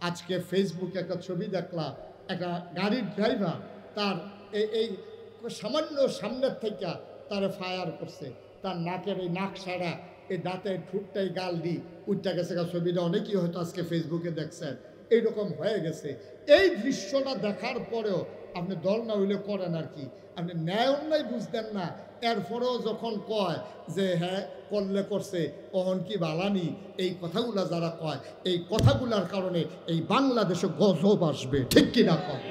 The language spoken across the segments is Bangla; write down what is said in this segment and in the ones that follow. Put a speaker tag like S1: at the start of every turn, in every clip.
S1: আজকে ফেসবুকে একটা ছবি দেখলাম, একটা গাড়ির ড্রাইভার তার এই সামান্য সামনের থেকে তারে ফায়ার করছে, তার নাকের এই নাক সারা এই দাঁতের ঠুটটাই গাল দি উঠতে গেছে। ছবিটা অনেকেই হয়তো আজকে ফেসবুকে দেখছেন, এইরকম হয়ে গেছে। এই দৃশ্যটা দেখার পরেও আপনি দল না হইলে করেন আর কি, আপনি ন্যায় অন্যায় বুঝতেন না, এরপরেও যখন কয় যে হ্যাঁ করলে করছে অহন কি বালানি, এই কথাগুলা যারা কয়, এই কথাগুলার কারণে এই বাংলাদেশে গজব আসবে, ঠিক কিনা কয়?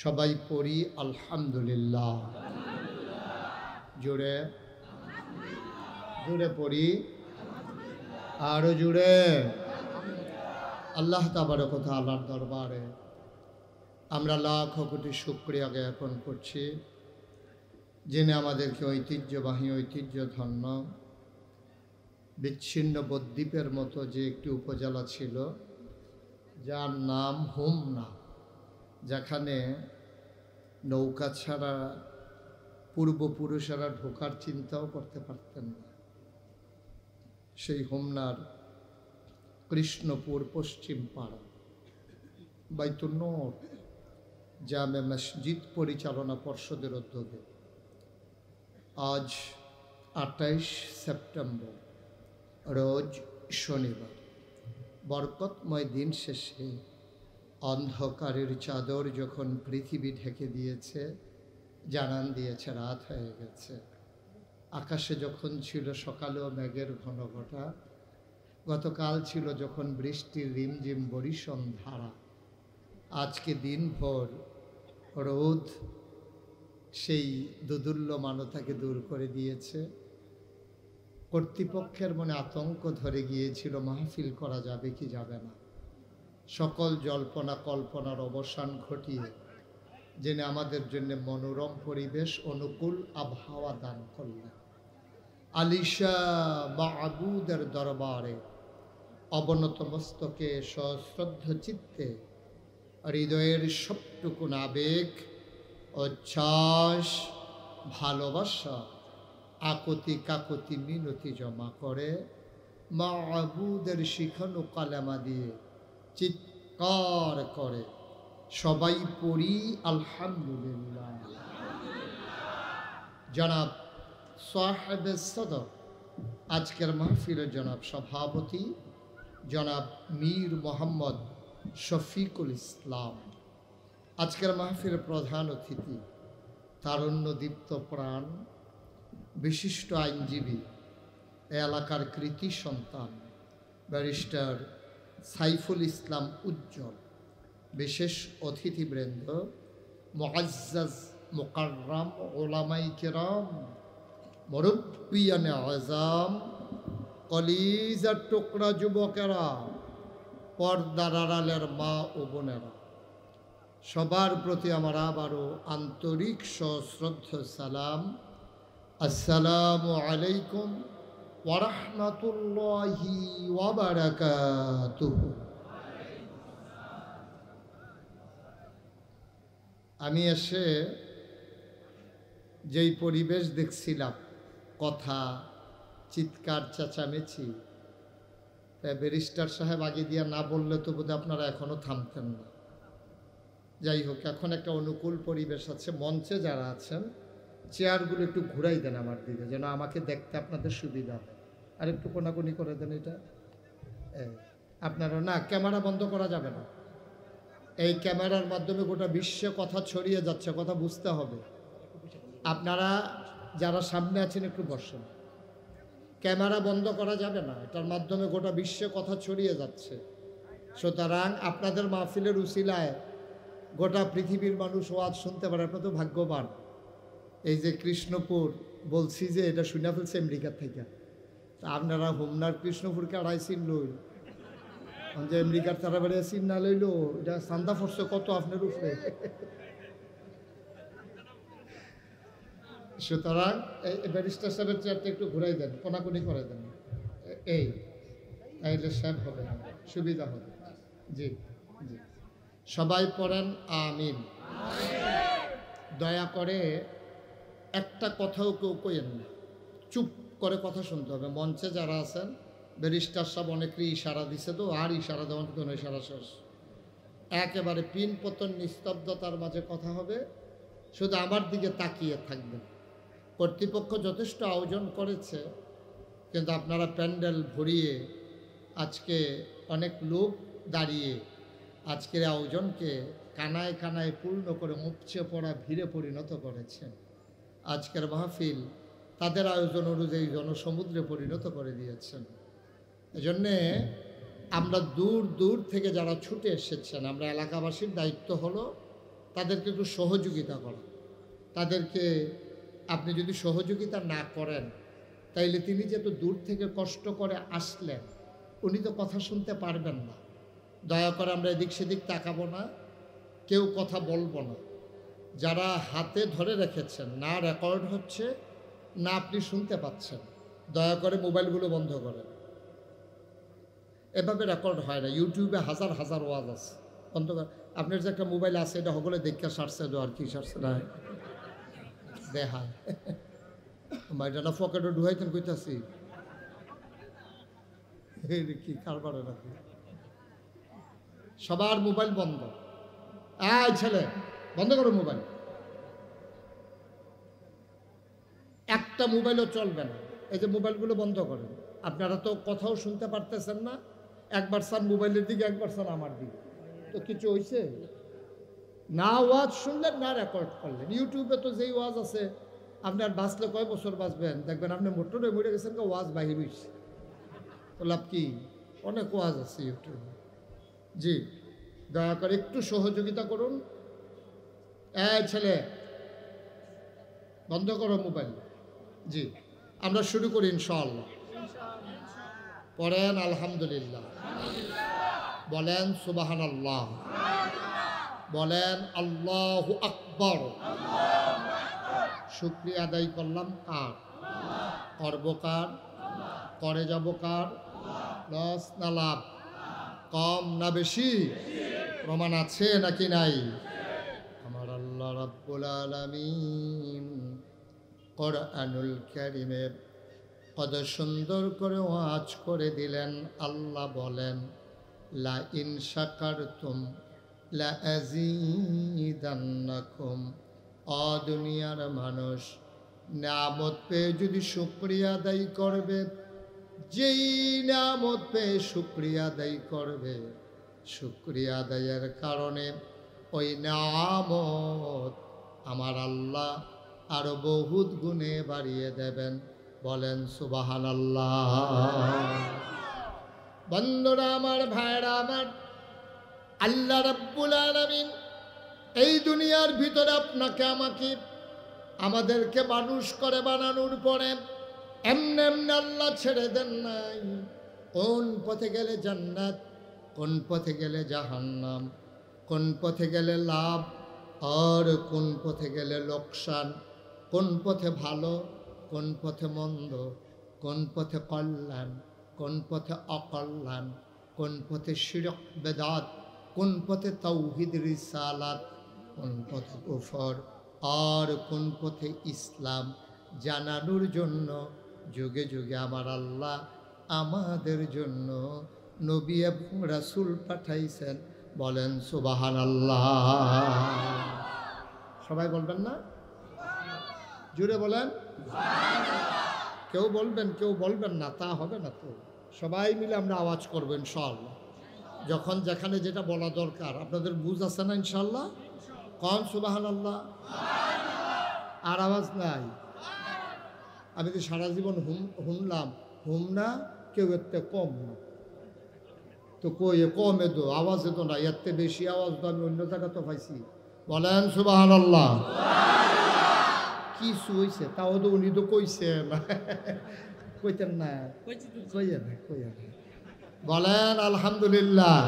S1: সবাই পড়ি আলহামদুলিল্লাহ, জোরে জোরে পড়ি, আরো জোরে। আল্লাহ তাবারক ওয়া তাআলার দরবারে আমরা লাখ কোটি শুকরিয়া জ্ঞাপন করছি, যিনি আমাদেরকে ঐতিহ্যবাহী ঐতিহ্যধন্য বিচ্ছিন্ন বদ্বীপের মতো যে একটি উপজেলা ছিল, যার নাম হোমনা, যেখানে নৌকা ছাড়া পূর্বপুরুষেরা ঢোকার চিন্তাও করতে পারতেন না, সেই হোমনার কৃষ্ণপুর পশ্চিম পাড়া বাইতুন নূর জামে মসজিদ পরিচালনা পর্ষদের উদ্যোগে আজ 28 সেপ্টেম্বর রোজ শনিবার বরকতময় দিন শেষে অন্ধকারের চাদর যখন পৃথিবী ঢেকে দিয়েছে, জানান দিয়েছে রাত হয়ে গেছে। আকাশে যখন ছিল সকালেও মেঘের ঘন ঘটা, গতকাল ছিল যখন বৃষ্টির রিমঝিম বরিশন ধারা, আজকে দিনভর রোদ সেই দোদুল্যমানতাকে দূর করে দিয়েছে। কর্তৃপক্ষের মনে আতঙ্ক ধরে গিয়েছিল মাহফিল করা যাবে কি যাবে না। সকল জল্পনা কল্পনার অবসান ঘটিয়ে যিনি আমাদের জন্য মনোরম পরিবেশ, অনুকূল আবহাওয়া দান করলেন, আলিশা মাবুদের দরবারে অবনত মস্তকে সশ্রদ্ধ চিত্তে হৃদয়ের সবটুকুন আবেগ, উচ্ছ্বাস, ভালোবাসা, আকতি কাকতি মিনতি জমা করে মাবুদের শিখানো কালেমা দিয়ে চিৎকার করে সবাই পড়ি আলহামদুলিল্লাহ। জনাব সাহেবে সদর আজকের মাহফিলের জনাব সভাপতি জনাব মীর মোহাম্মদ শফিকুল ইসলাম, আজকের মাহফিলের প্রধান অতিথি তারুণ্যদীপ্ত প্রাণ বিশিষ্ট আইনজীবী, এলাকার কৃতি সন্তান ব্যারিস্টার সাইফুল ইসলাম উজ্জ্বল, বিশেষ অতিথিবৃন্দ মুআজ্জাজ মুকাররম ওলামাই কেরাম, মুরব্বিয়ানে আযম, কলিজার টুকরা যুবকেরা, পর্দার আড়ালের মা ও বোনেরা, সবার প্রতি আমার আবারও আন্তরিক সশ্রদ্ধ সালাম। আসসালামু আলাইকুম ওয়া রাহমাতুল্লাহি ওয়া বারাকাতুহু। আমি এসে যেই পরিবেশ দেখছিলাম, কথা, চিৎকার, চেঁচামেচি, ব্যারিস্টার সাহেব আগে দিয়ে না বললে তো বোধহয় আপনারা এখনও থামতেন না। যাই হোক, এখন একটা অনুকূল পরিবেশ আছে। মঞ্চে যারা আছেন চেয়ারগুলো একটু ঘুরাই দেন আমার দিকে, যেন আমাকে দেখতে আপনাদের সুবিধা হয়। আর একটু কোনাকুনি করে দেন এটা। আপনারা না, ক্যামেরা বন্ধ করা যাবে না। এই ক্যামেরার মাধ্যমে গোটা বিশ্বে কথা ছড়িয়ে যাচ্ছে, কথা বুঝতে হবে। আপনারা যারা সামনে আছেন একটু বসেন, ক্যামেরা বন্ধ করা যাবে না, এটার মাধ্যমে গোটা বিশ্বে কথা ছড়িয়ে যাচ্ছে। সুতরাং আপনাদের মাহফিলের উসিলায় গোটা পৃথিবীর মানুষ ওয়াজ শুনতে পারে, আপনার তো ভাগ্যবান। এই যে কৃষ্ণপুর বলছি যে এটা শুনে ফেলছে আমেরিকার থেকে, তা আপনারা হোমনার কৃষ্ণপুরকে আড়াইশিন লইল, যে আমেরিকার তারা বেড়ে সিন না লইল, এটা চান্দা পড়ছে কত আপনার উপরে। সুতরাং এই ব্যারিস্টার সাহেবের চেয়ারটা একটু ঘুরাই দেন, কোনাকুনি করে দেন, এই তাইলে সাহেব হবে, সুবিধা হবে। জি জি, সবাই পড়েন আমিন। দয়া করে একটা কথাও কেউ কইেন না, চুপ করে কথা শুনতে হবে। মঞ্চে যারা আছেন ব্যারিস্টার সাহেব অনেকেরই ইশারা দিছে, তো আর ইশারা দেওয়ার কোনো ইশারা শেষ। একেবারে পিন পতন নিস্তব্ধতার মাঝে কথা হবে, শুধু আমার দিকে তাকিয়ে থাকবেন। কর্তৃপক্ষ যথেষ্ট আয়োজন করেছে, কিন্তু আপনারা প্যান্ডেল ভরিয়ে আজকে অনেক লোক দাঁড়িয়ে আজকের আয়োজনকে কানায় কানায় পূর্ণ করে উপচে পড়া ভিড়ে পরিণত করেছেন। আজকের মাহফিল তাদের আয়োজন অনুযায়ী জনসমুদ্রে পরিণত করে দিয়েছেন। এজন্যে আমরা দূর দূর থেকে যারা ছুটে এসেছেন, আমরা এলাকাবাসীর দায়িত্ব হলো তাদেরকে একটু সহযোগিতা করা। তাদেরকে আপনি যদি সহযোগিতা না করেন, তাইলে তিনি যে তো দূর থেকে কষ্ট করে আসলেন, উনি তো কথা শুনতে পারবেন না। দয়া করে আমরা এদিক সেদিক তাকাবো না, কেউ কথা বলবো না। যারা হাতে ধরে রেখেছেন, না রেকর্ড হচ্ছে না আপনি শুনতে পাচ্ছেন, দয়া করে মোবাইলগুলো বন্ধ করেন। এভাবে রেকর্ড হয় না। ইউটিউবে হাজার হাজার ওয়াজ আছে, বন্ধ করেন। আপনার যে একটা মোবাইল আছে, এটা সকলে দেখে সারছে দো, আর কি সারছে না দেখায় মাইটা পকেটে ঢুকাইতেন কইতাছি কি কারবার রাখি। সবার মোবাইল বন্ধ। এই ছেলে, বন্ধ করো মোবাইল। একটা মোবাইলও চলবে না। এই যে মোবাইলগুলো বন্ধ করেন। আপনারা তো কথাও শুনতে পারতেছেন না, একবার স্যার মোবাইলের দিকে, একবার স্যার আমার দিকে, তো কিছু হয়েছে না। ওয়াজ শুনলেন না রেকর্ড করলেন। ইউটিউবে তো যেই ওয়াজ আছে, আপনি আর বাঁচলে কয় বছর বাঁচবেন, দেখবেন আপনি মোটরে মরে গেছেন, ওয়াজ বাহির হয়েছে, তো লাভ কি? অনেক ওয়াজ আছে ইউটিউবে। জি, দয়া করে একটু সহযোগিতা করুন। এই ছেলে, বন্ধ করো মোবাইল। জি, আমরা শুরু করি ইনশাআল্লাহ। পড়েন আলহামদুলিল্লাহ, বলেন সুবহানাল্লাহ, বলেন আল্লাহু আকবার। শুকরিয়া আদায় করলাম কার? করব কার? করে যাব কার? লস না লাভ? কম না বেশি? প্রমাণ আছে নাকি নাই? আমার আল্লাহ রাব্বুল আলামিন কোরআনুল কারীমে কত সুন্দর করে ওয়াজ করে দিলেন। আল্লাহ বলেন, লা ইন শাকারতুম লা আযীদান্নাকুম। ও দুনিয়ার মানুষ, নিয়ামত পেয়ে যদি শুকরিয়া আদায় করবে, যেই নিয়ামত পেয়ে শুকরিয়া আদায় করবে, শুকরিয়া আদায়ের কারণে ওই নিয়ামত আমার আল্লাহ আরো বহুত গুণে বাড়িয়ে দেবেন। বলেন সুবহানাল্লাহ। বন্ধুরা আমার, ভাইরা আমার, আল্লাহ রাব্বুল আলামিন এই দুনিয়ার ভিতরে আপনাকে আমাকে আমাদেরকে মানুষ করে বানানোর পরে এমনি এমনি আল্লাহ ছেড়ে দেন নাই। কোন পথে গেলে জান্নাত, কোন পথে গেলে জাহান্নাম, কোন পথে গেলে লাভ আর কোন পথে গেলে লোকসান, কোন পথে ভালো, কোন পথে মন্দ, কোন পথে কল্যাণ, কোন পথে অকল্যাণ, কোন পথে শিরক বেদাত, কোন পথে তাওহীদ রিসালাত, কোন পথে কুফর আর কোন পথে ইসলাম জানানোর জন্য যুগে যুগে আমার আল্লাহ আমাদের জন্য নবী এবং রাসূল পাঠাইছেন। বলেন সুবহানাল্লাহ। সবাই বলবেন না? জুড়ে বলেন। কেউ বলবেন, কেউ বলবেন না, তা হবে না তো। সবাই মিলে আমরা আওয়াজ করবো ইনশাআল্লাহ, যখন যেখানে যেটা বলা দরকার। আপনাদের বুঝ আছে না ইনশাআল্লাহ? কন সুবহানাল্লাহ। আর আওয়াজ নাই। আমি তো সারা জীবন হুমলাম, হুম না, কেউ এতে কম না, তো কই কমে তো আওয়াজে তো না, এতে বেশি আওয়াজ তো আমি অন্য জায়গা তো পাইছি। বলেন সুবহানাল্লাহ। কিছু হয়েছে তাও তো উনি তো কইছেন, কইতেন না, কইয়েন কইয়েন। বলেন আলহামদুলিল্লাহ,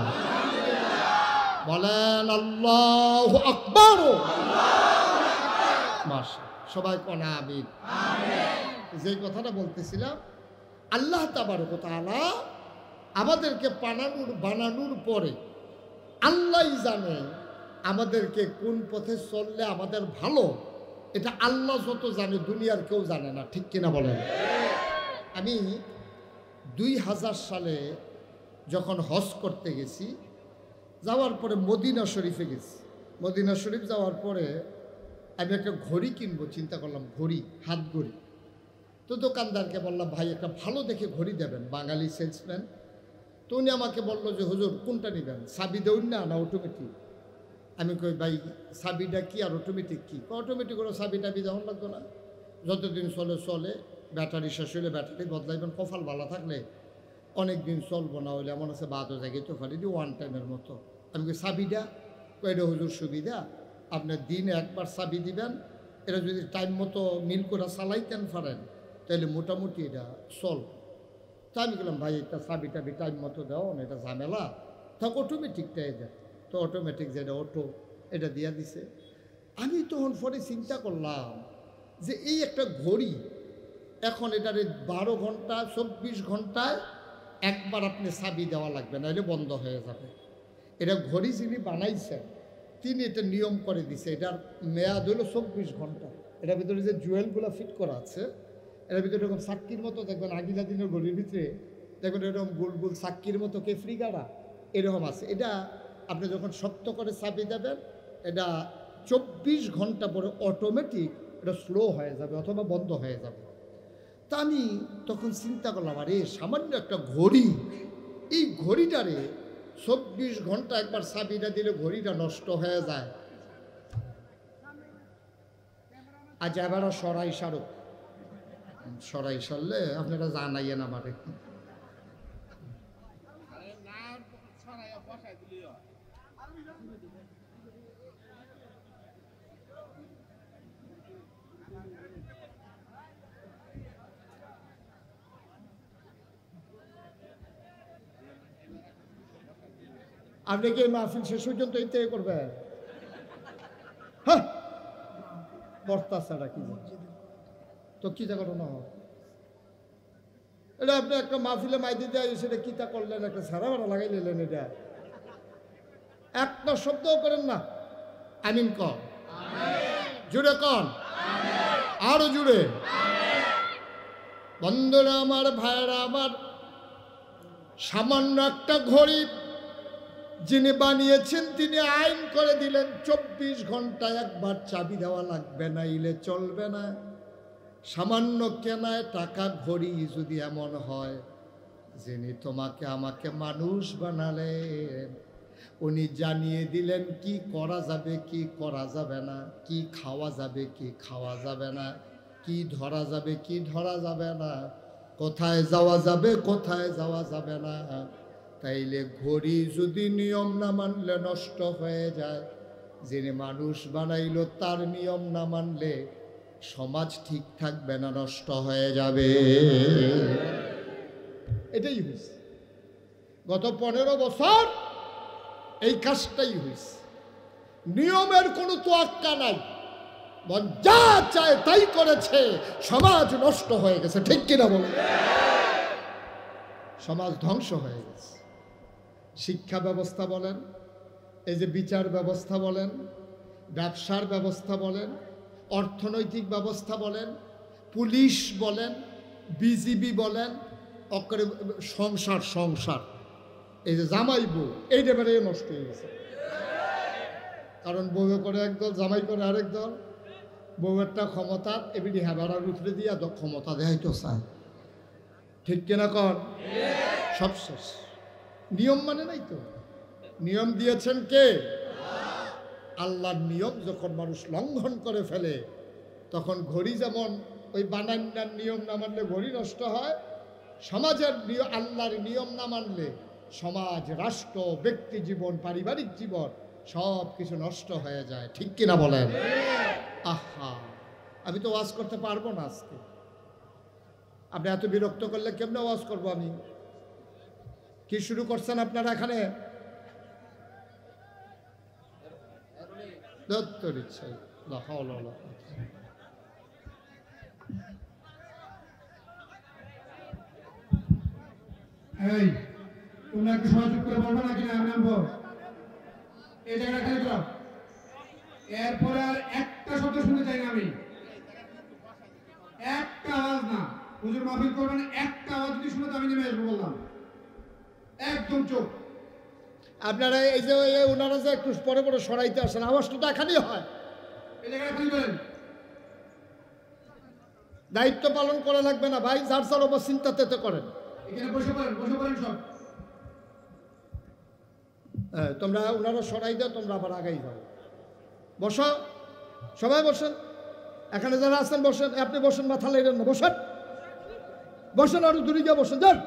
S1: বলেন আল্লাহু আকবার। মাশাআল্লাহ, সবাই কোনা আমিন। যে কথাটা বলতেছিলাম, আল্লাহ তাবারক ওয়া তাআলা আমাদেরকে বানানোর পরে আল্লাহই জানে আমাদেরকে কোন পথে চললে আমাদের ভালো। এটা আল্লাহ যত জানে, দুনিয়ার কেউ জানে না, ঠিক কিনা বলেন? আমি 2000 সালে যখন হজ করতে গেছি, যাওয়ার পরে মদিনা শরীফে গেছি। মদিনা শরীফ যাওয়ার পরে আমি একটা ঘড়ি কিনবো চিন্তা করলাম, ঘড়ি, হাত ঘড়ি। তো দোকানদারকে বললাম, ভাই একটা ভালো দেখে ঘড়ি দেবেন, বাঙালি সেলসম্যান। তো উনি আমাকে বললো যে হুজুর কোনটা নেবেন, চাবি দেউন না অটোমেটিক? আমি কই ভাই চাবিটা কি আর অটোমেটিক কি? অটোমেটিক করে চাবি টাবি যখন লাগতো না, যতদিন চলে চলে, ব্যাটারি শেষ হলে ব্যাটারি বদলাইবেন, কপাল ভালো থাকলে অনেক দিন চলবো, না হইলে এমন আছে বাদও জায়গায় তো পারি ওয়ান টাইমের মতো। আমি কই চাবিটা? কয়টা হুজুর সুবিধা, আপনার দিন একবার চাবি দিবেন, এটা যদি টাইম মতো মিল করে চালাইতেন পারেন তাহলে মোটামুটি এটা চল। তা আমি বললাম ভাই একটা চাবি টাবি টাইম মতো দাও না, এটা ঝামেলা, থাক অটোমেটিকটাই দেয়। তো অটোমেটিক যেটা অটো, এটা দিয়া দিছে। আমি তখন পরে চিন্তা করলাম যে এই একটা ঘড়ি, এখন এটার 12 ঘন্টা 24 ঘন্টায় একবার আপনি চাবি দেওয়া লাগবে, নাহলে বন্ধ হয়ে যাবে। এটা ঘড়ি যিনি বানাইছেন তিনি এটা নিয়ম করে দিছে, এটার মেয়াদ হলো 24 ঘন্টা। এটার ভিতরে যে জুয়েলগুলো ফিট করা আছে, এটার ভিতরে এরকম চাক্কির মতো দেখবেন, আগিলা দিনের ঘড়ির ভিতরে দেখবেন এরকম গোল গোল চাক্কির মতো কেফরি গাড়া এরকম আছে। এটা আপনি যখন শক্ত করে চাবি দেবেন, এটা 24 ঘন্টা পরে অটোমেটিক এটা স্লো হয়ে যাবে অথবা বন্ধ হয়ে যাবে। তা আমি তখন চিন্তা করলাম, আরে সামান্য একটা ঘড়ি, এই ঘড়িটারে 24 ঘন্টা একবার চাবিটা দিলে ঘড়িটা নষ্ট হয়ে যায়। আজ এবারও সরাই সারক, সরাই সারলে আপনারা জানাইয়েন আমারে। আপনি কি মাহফিল শেষ পর্যন্ত এই থেকে করবেন? হ্যাঁ, বর্তা ছাড়া কি তো কিতা ঘটনা হয়? এটা আপনি একটা মাহফিলে মাইদি দেয়, সেটা কিতা করলেন, একটা সারা ভাড়া লাগাই নিলেন। এটা একটা শব্দও করেন না। আমিন কন, জুড়ে কন, আরো জুড়ে। বন্ধুরা আমার, ভাইরা আমার, সামান্য একটা ঘড়ি যিনি বানিয়েছেন তিনি আইন করে দিলেন 24 ঘন্টায় একবার চাবি দেওয়া লাগবে, না ইলে চলবে না। সামান্য কেনায় টাকা ঘড়ি যদি এমন হয়, যিনি তোমাকে আমাকে মানুষ বানালেন উনি জানিয়ে দিলেন কি করা যাবে কি করা যাবে না, কি খাওয়া যাবে কি খাওয়া যাবে না, কি ধরা যাবে কি ধরা যাবে না, কোথায় যাওয়া যাবে কোথায় যাওয়া যাবে না। তাইলে ঘড়ি যদি নিয়ম না মানলে নষ্ট হয়ে যায়, যিনি মানুষ বানাইল তার নিয়ম না মানলে সমাজ ঠিক থাকবে না, নষ্ট হয়ে যাবে। এটাই হয়েছে গত 15 বছর, এই কাজটাই হয়েছে। নিয়মের কোনো তোয়াক্কা নাই, মন যা চায় তাই করেছে, সমাজ নষ্ট হয়ে গেছে। ঠিক কিনা বলো? সমাজ ধ্বংস হয়ে গেছে। শিক্ষা ব্যবস্থা বলেন, এই যে বিচার ব্যবস্থা বলেন, ব্যবসার ব্যবস্থা বলেন, অর্থনৈতিক ব্যবস্থা বলেন, পুলিশ বলেন, বিজিবি বলেন, অকরে সংসার সংসার, এই যে জামাই বউ, এইটা বেড়ে নষ্ট হয়ে গেছে। কারণ বউ করে একদল, জামাই করে আরেক দল। বউয়েরটা ক্ষমতা এবিডি হ্যাবারার উঠে দিয়া ক্ষমতা দেয় তো চায়। ঠিক কিনা কর? সব শেষ। নিয়ম মানে নাই তো। নিয়ম দিয়েছেন কে? আল্লাহর নিয়ম যখন মানুষ লঙ্ঘন করে ফেলে, তখন ঘড়ি যেমন ওই বানান্নার নিয়ম না মানলে ঘড়ি নষ্ট হয়, সমাজের আল্লাহর নিয়ম না মানলে সমাজ, রাষ্ট্র, ব্যক্তি জীবন, পারিবারিক জীবন সব কিছু নষ্ট হয়ে যায়। ঠিক কিনা বলেন? আহা, আমি তো ওয়াজ করতে পারবো না আজকে। আপনি এত বিরক্ত করলে কেমনে ওয়াজ করবো আমি? কি শুরু করছেন আপনারা এখানে?
S2: এই তোমরা কি সহযোগ করে বলবো নাকি না? আমি নামবো এই জায়গাটা খালি করো। এরপরে আর একটা শব্দ শুনতে চাই না আমি, একটা আওয়াজ না। হুজুর মাহফিল করবেন, একটা আওয়াজ যদি শুনে তো আমি নেমে আসবো বললাম, একদম চোখ।
S1: আপনারা এই যে ওনারা যে একটু পরে পরে সরাইতে আসেন, আওয়াজটা তো এখানেই হয়।
S2: এই জায়গাটা খালি করেন।
S1: দায়িত্ব পালন করা লাগবে না ভাই, যার যার অবস্থা চিন্তাতে তো করেন।
S2: এখানে বসে পড়েন সব।
S1: তোমরা ওনারা সরাই দাও, তোমরা আবার আগাই যাও। বসো, সবাই বসেন, এখানে যারা আছেন বসেন। আপনি বসেন, মাথা লেগেন না, বসেন বসেন, আরো দূরে গিয়ে বসেন। যান,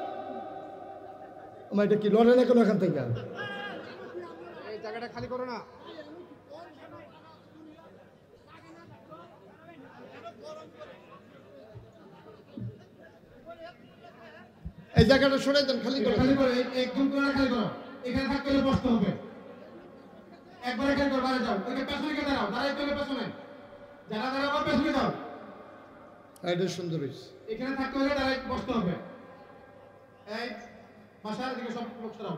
S1: আমার এটা কি লড়ে না কেন এখান থেকে?
S2: এই জায়গাটা খালি করো না।
S1: এই জায়গাটা সরাই দেন, খালি করে।
S2: খালি করো, একদম তোমরা খালি করো। এখানে থাকতে হলে বসতে হবে। একবার এখানে করো, বাইরে যাও। ওইকে পেছনে গিয়ে দাঁড়াও, দাঁড়াইতে হলে পেছনে। যারা দাঁড়াবো পেছনে যাও।
S1: এটা সুন্দর হয়েছে।
S2: এখানে থাকতে হলে দাঁড়াই বসতে হবে। এই বাসার দিকে সব লোক সরাও।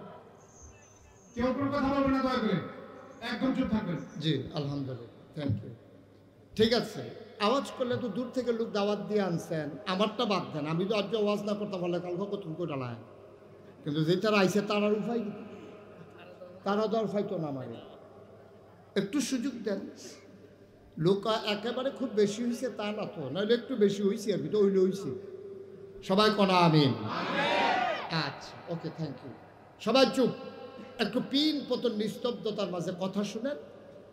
S2: কেউ কোনো কথা বলবে না দয়া করে, একদম চুপ থাকবেন।
S1: জি আলহামদুলিল্লাহ, থ্যাংক ইউ। ঠিক আছে, আওয়াজ করলে তো দূর থেকে লোক দাওয়াত দিয়ে আনছেন, আমারটা বাদ দেন। আমি তো আজ আওয়াজ না করতে পারলে কালকে কতক্ষণ করে ডালায়, কিন্তু যে তারা আইসে তারার উপায় কি? তারা দর ফাইতো না, আমার একটু সুযোগ দেন। লোক একেবারে খুব বেশি হয়েছে তা না তো, নাহলে একটু বেশি হয়েছে, আমি তো ওইলে হয়েছে। সবাই কনা আমিন। আচ্ছা, ওকে, থ্যাংক ইউ। সবাই চুপ, একটু পিন পতন নিস্তব্ধতার মাঝে কথা শুনেন,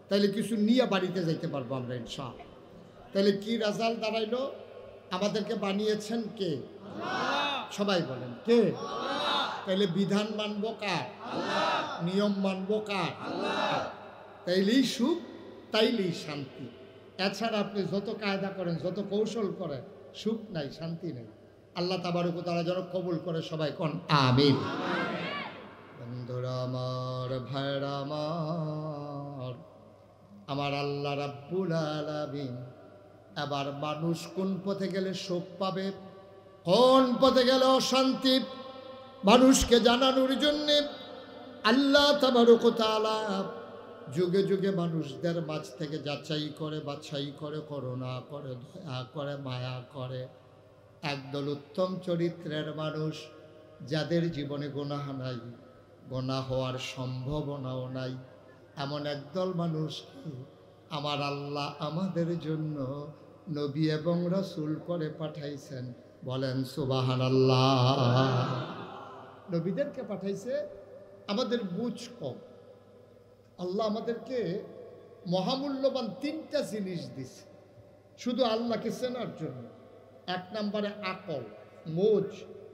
S1: তাইলে কিছু নিয়ে বাড়িতে যাইতে পারবো আমরা ইনশাআল্লাহ। তাহলে কি রেজাল্ট দাঁড়াইলো? আমাদেরকে বানিয়েছেন কে? সবাই বলেন কে? তাইলে বিধান মানবো কার? নিয়ম মানবো কার? তাইলেই সুখ, তাইলেই শান্তি। এছাড়া আপনি যত কায়দা করেন, যত কৌশল করেন, সুখ নাই, শান্তি নেই। আল্লাহ তাবারক ওয়া তাআলা যেন কবুল করে। সবাই কোন আমিন। বন্ধুরা আমার, ভাইরা আমার আল্লাহ রাব্বুল আলামিন এবার মানুষ কোন পথে গেলে সুখ পাবে, কোন পথে গেলে অশান্তি, মানুষকে জানানোর জন্যে আল্লাহ তাবারক ওয়া তাআলা যুগে যুগে মানুষদের মাঝ থেকে যাচাই করে, বাছাই করে, করুণা করে, দয়া করে, মায়া করে একদল উত্তম চরিত্রের মানুষ, যাদের জীবনে গুনাহ নাই, গুনাহ হওয়ার সম্ভাবনাও নাই, এমন একদল মানুষকে আমার আল্লাহ আমাদের জন্য নবী এবং রাসূল করে পাঠাইছেন। বলেন সুবহানাল্লাহ। নবীদেরকে পাঠাইছে, আমাদের বুঝ কম। আল্লাহ আমাদেরকে মহামূল্যবান তিনটা জিনিস দিছে শুধু আল্লাহকে চেনার জন্য। এক নম্বরে আকল, মোজ,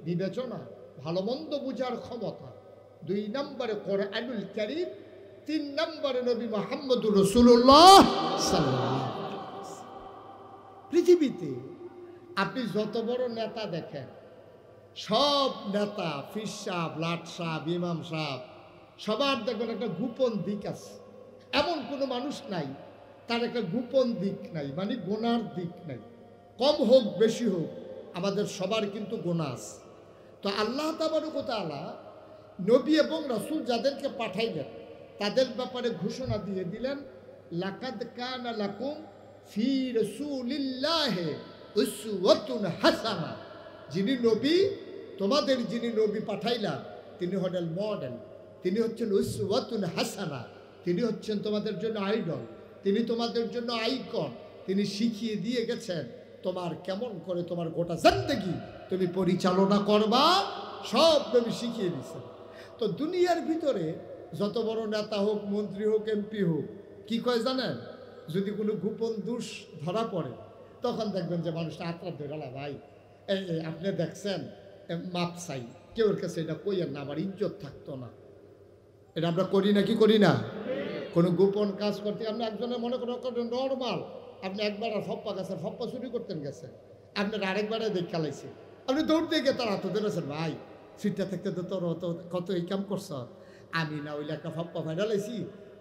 S1: বিবেচনা, ভালো মন্দ বুঝার ক্ষমতা। দুই নম্বরে কোরআনুল কারীম। তিন নম্বরে নবী মুহাম্মদুর রাসূলুল্লাহ সাল্লাল্লাহু আলাইহি ওয়াসাল্লাম। পৃথিবীতে আপনি যত বড় নেতা দেখেন, সব নেতা, ফিস সাহেব, লাট সাহেব, ইমাম সাহেব, সবার দেখবেন একটা গোপন দিক আছে। এমন কোনো মানুষ নাই তার একটা গোপন দিক নাই, মানে গোনার দিক নাই। কম হোক বেশি হোক, আমাদের সবার কিন্তু গোনা আছে। তো আল্লাহ তাবারক ওয়া তাআলা নবী এবং রাসূল যাদেরকে পাঠাইলেন তাদের ব্যাপারে ঘোষণা দিয়ে দিলেন, লাকাদ কানা লাকুম ফি রাসূলিল্লাহি উসওয়াতুন হাসানাহ। যিনি নবী, তোমাদের যিনি নবী পাঠাইলা, তিনি হলেন মডেল, তিনি হচ্ছেন উসওয়াতুন হাসানাহ, তিনি হচ্ছেন তোমাদের জন্য আইডল, তিনি তোমাদের জন্য আইকন। তিনি শিখিয়ে দিয়ে গেছেন তোমার কেমন করে তোমার গোটা জিন্দেগি তুমি পরিচালনা করবা, সব নবী শিখিয়ে দিয়েছেন। তো দুনিয়ার ভিতরে যত বড় নেতা হোক, মন্ত্রী হোক, এমপি হোক, কি কয় জানেন? যদি কোনো গোপন দোষ ধরা পড়ে, তখন দেখবেন যে মানুষটা আত্মার ধরালা, ভাই এই আপনি দেখছেন, মাপ চাই, কেউর কাছে এটা কইয়েন না, আমার ইজ্জত থাকতো না। এটা আমরা করি না, কি করি না? কোনো গোপন কাজ করতে আপনি একজনের মনে করেন নর্মাল, আপনি একবার আর ফপ্পা গেছেন, ফপ্পা চুরি করতেন গেছেন, আপনার আরেকবারে দেখ খেলাইছে, আপনি দৌড় দিয়ে গিয়ে তার হাতে ধরেছেন, ভাই সিটটা থাকতে তো তোর কত এই কাম করছ, আমি না ওইলে একটা ফপ্পা ফাইনালাইছি,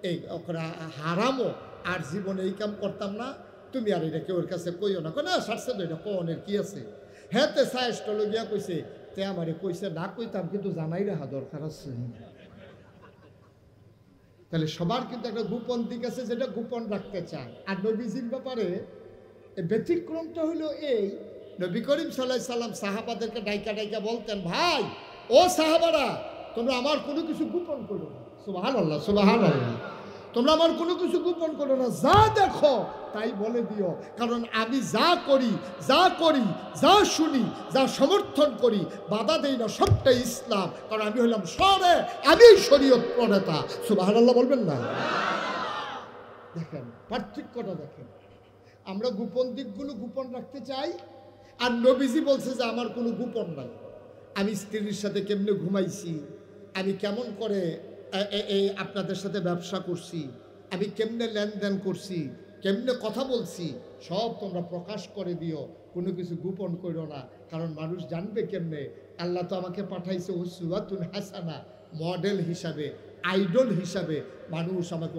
S1: এই ওরা হারামো, আর জীবনে এই কাম করতাম না, তুমি আর এটা কেউর কাছে কইও না। না সারছে তো, এটা কনের কি আছে? হ্যাঁ তে সাইজটা গিয়া কইছে, তে আমারে কইছে না কইতাম, কিন্তু জানাই রাখা দরকার আছে। তাহলে সবার কিন্তু একটা গোপন দিক আছে, যেটা গোপন রাখতে চায়। আর নবীজির ব্যাপারে ব্যতিক্রমটা হলো এই, নবী করিম সাল্লাল্লাহু আলাইহি সাল্লাম সাহাবাদেরকে ডাইকা ডাইকা বলতেন, ভাই ও সাহাবারা, তোমরা আমার কোনো কিছু গোপন করো না। সুবহানাল্লাহ, সুবহানাল্লাহ। তোমরা আমার কোনো কিছু গোপন করো না, যা দেখো তাই বলে দিও, কারণ আমি যা করি, যা শুনি, যা সমর্থন করি, বাধা দেই না, সবটাই ইসলাম। কারণ আমি হলাম আমি শরীয়ত প্রণেতা। সুবহানাল্লাহ বলবেন না? দেখেন পার্থক্যটা দেখেন। আমরা গোপন দিকগুলো গোপন রাখতে চাই, আর নবীজি বলছে যে আমার কোনো গোপন নাই। আমি স্ত্রীর সাথে কেমনে ঘুমাইছি, আমি কেমন করে এই আপনাদের সাথে ব্যবসা করছি, আমি কেমনে লেনদেন করছি, কেমনে কথা বলছি, সব তোমরা প্রকাশ করে দিও, কোনো কিছু গোপন করো না। কারণ মানুষ জানবে কেমনে? আল্লাহ তো আমাকে পাঠাইছে উসওয়াতুন হাসানা, মডেল হিসাবে, আইডল হিসাবে মানুষ আমাকে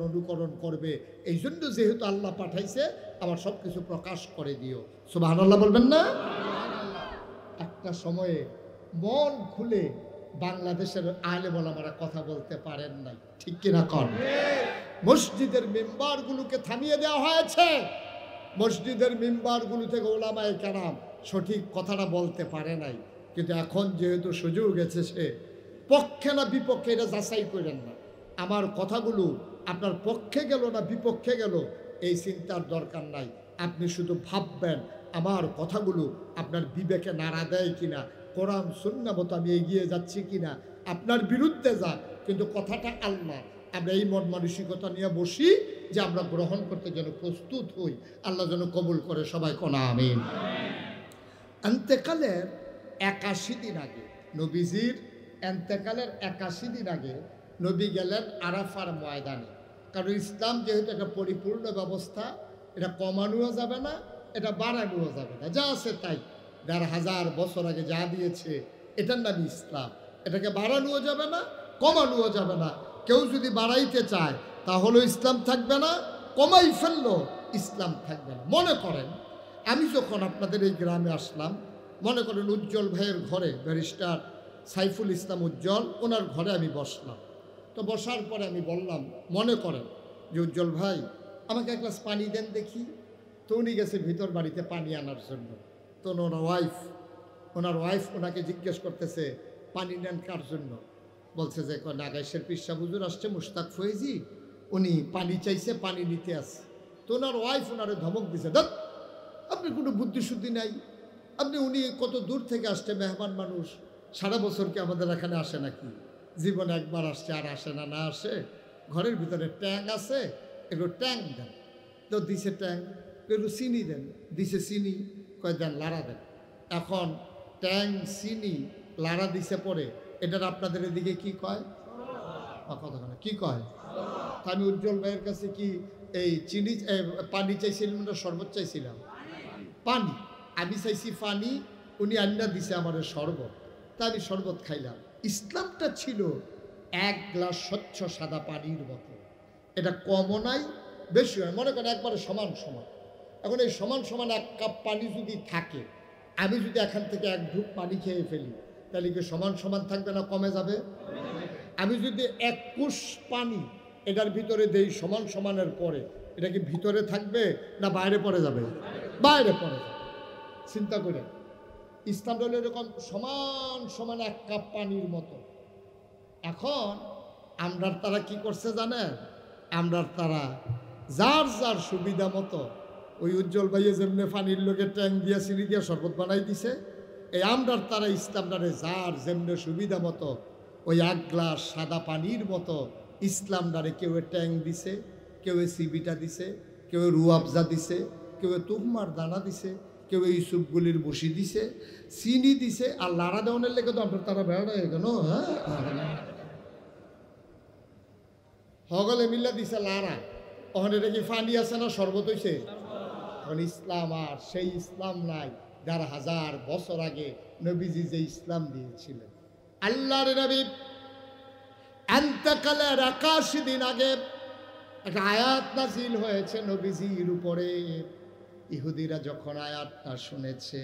S1: অনুকরণ করবে। এই জন্য যেহেতু আল্লাহ পাঠাইছে, আমার সব কিছু প্রকাশ করে দিও। সুবহানাল্লাহ বলবেন না? একটা সময়ে মন খুলে বাংলাদেশের আলেম ওলামারা কথা বলতে পারেন নাই, ঠিক কিনা কন? মসজিদের মিম্বারগুলোকে থামিয়ে দেওয়া হয়েছে। মসজিদের মিম্বারগুলো থেকে ওলামায়ে কেরাম সঠিক কথাটা বলতে পারে নাই। কিন্তু এখন যেহেতু সুযোগ এসেছে, পক্ষে না বিপক্ষে এটা যাচাই করেন না। আমার কথাগুলো আপনার পক্ষে গেল না বিপক্ষে গেল, এই চিন্তার দরকার নাই। আপনি শুধু ভাববেন আমার কথাগুলো আপনার বিবেকে নাড়া দেয় কিনা, কোরআন সুন্নাহ মতো আমি এগিয়ে যাচ্ছি কিনা। আপনার বিরুদ্ধে যাক, কিন্তু কথাটা আল্লাহ। আমরা এই মন মানসিকতা নিয়ে বসি যে আমরা গ্রহণ করতে যেন প্রস্তুত হই। আল্লাহ যেন কবুল করে, সবাই কোনা আমিন। এন্তেকালের 81 দিন আগে, নবীজির এন্তেকালের 81 দিন আগে নবী গেলেন আরাফার ময়দানে। কারণ ইসলাম যেহেতু একটা পরিপূর্ণ ব্যবস্থা, এটা কমানোও যাবে না, এটা বাড়ানোও যাবে না, যা আছে তাই। ১,৫০০ বছর আগে যা দিয়েছে এটার নাম ইসলাম। এটাকে বাড়ানোও যাবে না, কমানোও যাবে না। কেউ যদি বাড়াইতে চায় তাহলে ইসলাম থাকবে না, কমাই ফেললো ইসলাম থাকবে না। মনে করেন আমি যখন আপনাদের এই গ্রামে আসলাম, মনে করেন উজ্জ্বল ভাইয়ের ঘরে, ব্যারিস্টার সাইফুল ইসলাম উজ্জ্বল, ওনার ঘরে আমি বসলাম। তো বসার পরে আমি বললাম, মনে করেন যে উজ্জ্বল ভাই আমাকে এক গ্লাস পানি দেন দেখি। তো উনি গেছে ভিতর বাড়িতে পানি আনার জন্য। তো ওনার ওয়াইফ ওনাকে জিজ্ঞেস করতেছে, পানি নেন কার জন্য? বলছে যে নাগাইশের পিসা হুজুর আসছে, মুশতাক ফয়েজি, উনি পানি চাইছে, পানি নিতে আসছে। তো ওনার ওয়াইফ ওনারে ধমক দিছে, দেখ আপনি কোনো বুদ্ধিশুদ্ধি নাই, উনি কত দূর থেকে আসছে, মেহমান মানুষ, সারা বছর কি আমাদের এখানে আসে নাকি? জীবনে একবার আসছে, আর আসে না। না আসে, ঘরের ভিতরে ট্যাঙ্ক আছে, একটু ট্যাঙ্ক দেন। তো দিছে ট্যাঙ্ক। একটু চিনি দেন, দিছে চিনি, কয় দেন লাড়া দেন। এখন ট্যাঙ্ক, চিনি, লাড়া দিছে পরে, এটার আপনাদের এদিকে কি কয়? কথা কি কয়? আমি উজ্জ্বল ভাইয়ের কাছে কি এই চিনি পানি চাইছিলাম না শরবত চাইছিলাম? পানি। আমি চাইছি পানি, উনি আন্না দিছে আমার শরবত, তা আমি শরবত খাইলাম। ইসলামটা ছিল এক গ্লাস স্বচ্ছ সাদা পানির মতো। এটা কমও নাই বেশি হয়, মনে করেন একবারে সমান সমান। এখন এই সমান সমান এক কাপ পানি যদি থাকে, আমি যদি এখান থেকে এক ঢুক পানি খেয়ে ফেলি, তাহলে কি সমান সমান থাকবে না কমে যাবে? আমি যদি এক কুশ পানি এটার ভিতরে দেই সমান সমানের পরে, এটা কি ভিতরে থাকবে না বাইরে পড়ে যাবে? বাইরে পড়ে যাবে। চিন্তা করে ইসলাম হলো এরকম সমান সমান এক কাপ পানির মতো। এখন আমরার তারা কি করছে জানেন? আমরার তারা যার যার সুবিধা মতো, ওই উজ্জ্বল ভাইয়ে যেমনি পানির লোকের ট্যাঙ্ক দিয়া চিনি দিয়া শরবত বানাই দিছে, এই আমরার তারা ইসলামটারে যার যেমনি সুবিধা মতো ওই এক গ্লাস সাদা পানির মতো ইসলামটারে কেউ ট্যাঙ্ক দিছে, কেউ সিবিটা দিছে, কেউ রুয়াবজা দিছে, কেউ তুহমার দানা দিছে, কেউ ইউসুফগুলির বসি দিছে, চিনি দিছে, আর লাড়া দেওয়ানের লেগে তো আপনার তারা বেড়া হয়ে গেল। হ্যাঁ, হগলে মিল্লা দিছে লাড়া। ওখানে এটা কি ফানি আছে না শরবত হইছে? এখন ইসলাম আর সেই ইসলাম নাই ১,৫০০ বছর আগে নবীজি যে ইসলাম দিয়েছিলেন। আল্লাহর নবী এন্তেকালের ৮১ দিন আগে একটা আয়াত নাজিল হয়েছে নবীজির উপরে। ইহুদিরা যখন আয়াতটা শুনেছে,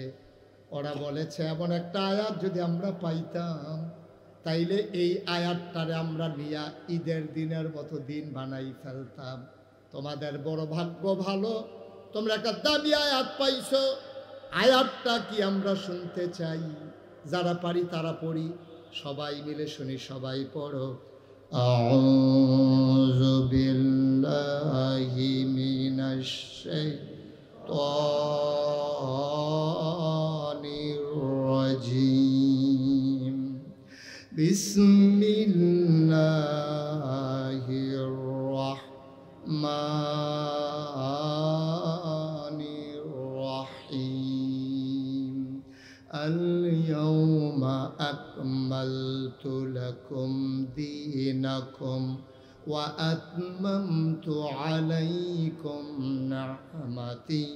S1: ওরা বলেছে এমন একটা আয়াত যদি আমরা পাইতাম, তাইলে এই আয়াতটারে আমরা নিয়া ঈদের দিনের মতো দিন বানাই ফেলতাম। তোমাদের বড় ভাগ্য ভালো, তোমরা একটা দামি আয়াত পাইছো। আয়াতটা কি আমরা শুনতে চাই? যারা পারি তারা পড়ি, সবাই মিলে শুনি, সবাই পড়ো। আউযু বিল্লাহি মিনাশ শাইতানির রাজিম। বিসমিল্লাহির রাহমানির রাহিম। اليوم أكملت لكم دينكم وأتممت عليكم نعمتي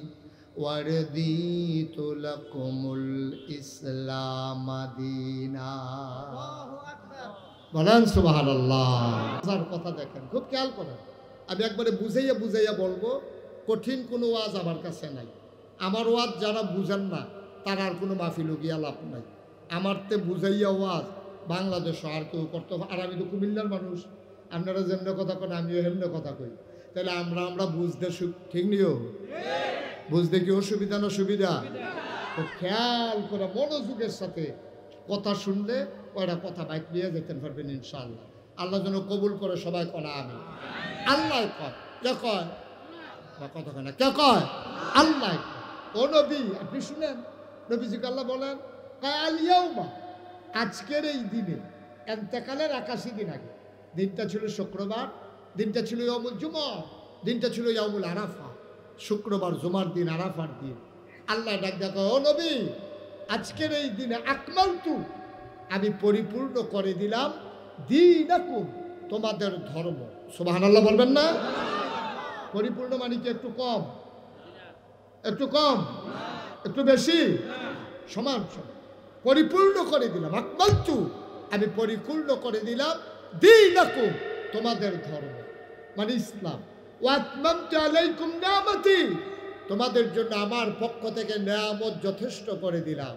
S1: ورضيت لكم الإسلام دينا। বলেন সুবহানাল্লাহ। কথা দেখেন, খুব খেয়াল করেন। আমি একবারে বুঝাইয়া বুঝাইয়া বলবো, কঠিন কোনো ওয়াজ আমার কাছে নাই। আমার ওয়াজ যারা বুঝেন না তার আর কোনো মাহফিল গিয়া লাভ নাই। আমার তে বুঝাইয়া ওয়াজ বাংলাদেশে আর কেউ করতে হবে। আর আমি তো কুমিল্লার মানুষ, আপনারা যেমনি কথা কেন আমিও হেমনে কথা কই। তাহলে আমরা বুঝতে ঠিক নিও, বুঝতে কি অসুবিধা না সুবিধা? খুব খেয়াল করে মনোযোগের সাথে কথা শুনলে ওরা কথা বাইক নিয়ে যেতে পারবেন ইনশাআল্লাহ। আল্লাহ যেন কবুল করে, সবাই কনা আমি। আল্লাহ কয়, কে কয়? কথা কয় না, কে কয়? আল্লাহ। ও নবী, আপনি শুনেন, নবীজিকে আল্লাহ বলেন কাল ইয়াউমা, আজকের এই দিনে, এন্তেকালের 81 দিন আগে। দিনটা ছিল শুক্রবার, দিনটা ছিল ইয়াউমুল জুমা, দিনটা ছিল ইয়াউমুল আরাফা। শুক্রবার, জুমার দিন, আরাফার দিন। আল্লাহ ডাক দেখো, ও নবী, আজকের এই দিনে আকমালতু, আমি পরিপূর্ণ করে দিলাম, দীনাকুম, তোমাদের ধর্ম। সুবহানাল্লাহ বলবেন না? পরিপূর্ণ মানে কি একটু কম, একটু কম, একটু বেশি, সমান সমান? পরিপূর্ণ করে দিলাম, আকমালতু, আমি পরিপূর্ণ করে দিলাম, দীনাকুম, তোমাদের ধর্ম মানে ইসলাম। ওয়া আতমামতু আলাইকুম নিয়ামতি, তোমাদের জন্য আমার পক্ষ থেকে নিয়ামত যথেষ্ট করে দিলাম।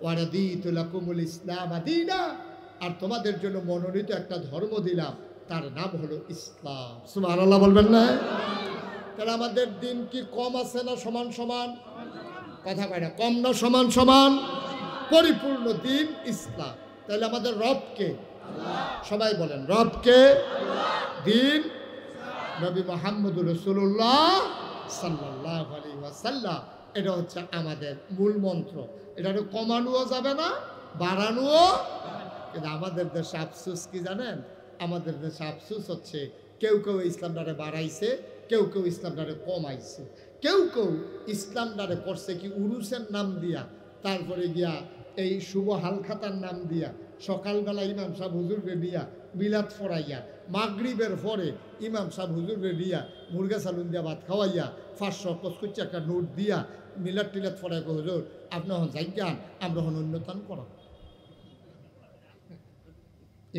S1: ওয়া রাদিতু লাকুমুল ইসলাম দীনা, আর তোমাদের জন্য মনোনীত একটা ধর্ম দিলাম, তার নাম হলো ইসলাম। সুবহানাল্লাহ বলবেন না? তাহলে আমাদের দিন কি কম আছে না সমান সমান? কথা কয় না, কম না সমান সমান? পরিপূর্ণ দিন ইসলাম। তাহলে আমাদের রবকে, সবাই বলেন রবকে, দিন নবী মুহাম্মদুর রাসূলুল্লাহ সাল্লাল্লাহু আলাইহি ওয়াসাল্লাম। এটা হচ্ছে আমাদের মূল মন্ত্র। এটা কমানোও যাবে না, বাড়ানোও। কিন্তু আমাদের দেশে আফসোস কি জানেন? আমাদের দেশে আফসোস হচ্ছে কেউ কেউ ইসলামটারে বাড়াইছে, কেউ কেউ ইসলামটারে কমাইছে। কেউ কেউ ইসলামটারে করছে কি উরুসের নাম দিয়া, তারপরে গিয়া এই শুভ হালখাতার নাম দিয়া, সকালবেলা ইমাম সাহেব হুজুরকে দিয়া বিলাত ফরাইয়া, মাগরিবের পরে ইমাম সাহেব হুজুরকে দিয়া মুরগা সালুন দিয়া ভাত খাওয়াইয়া 500 কচকুচি একটা নোট দিয়া মিলাদ টিলাত ফরাই, হুজুর আপনি হন যাইগান, আমরা হন অন্যতন করা।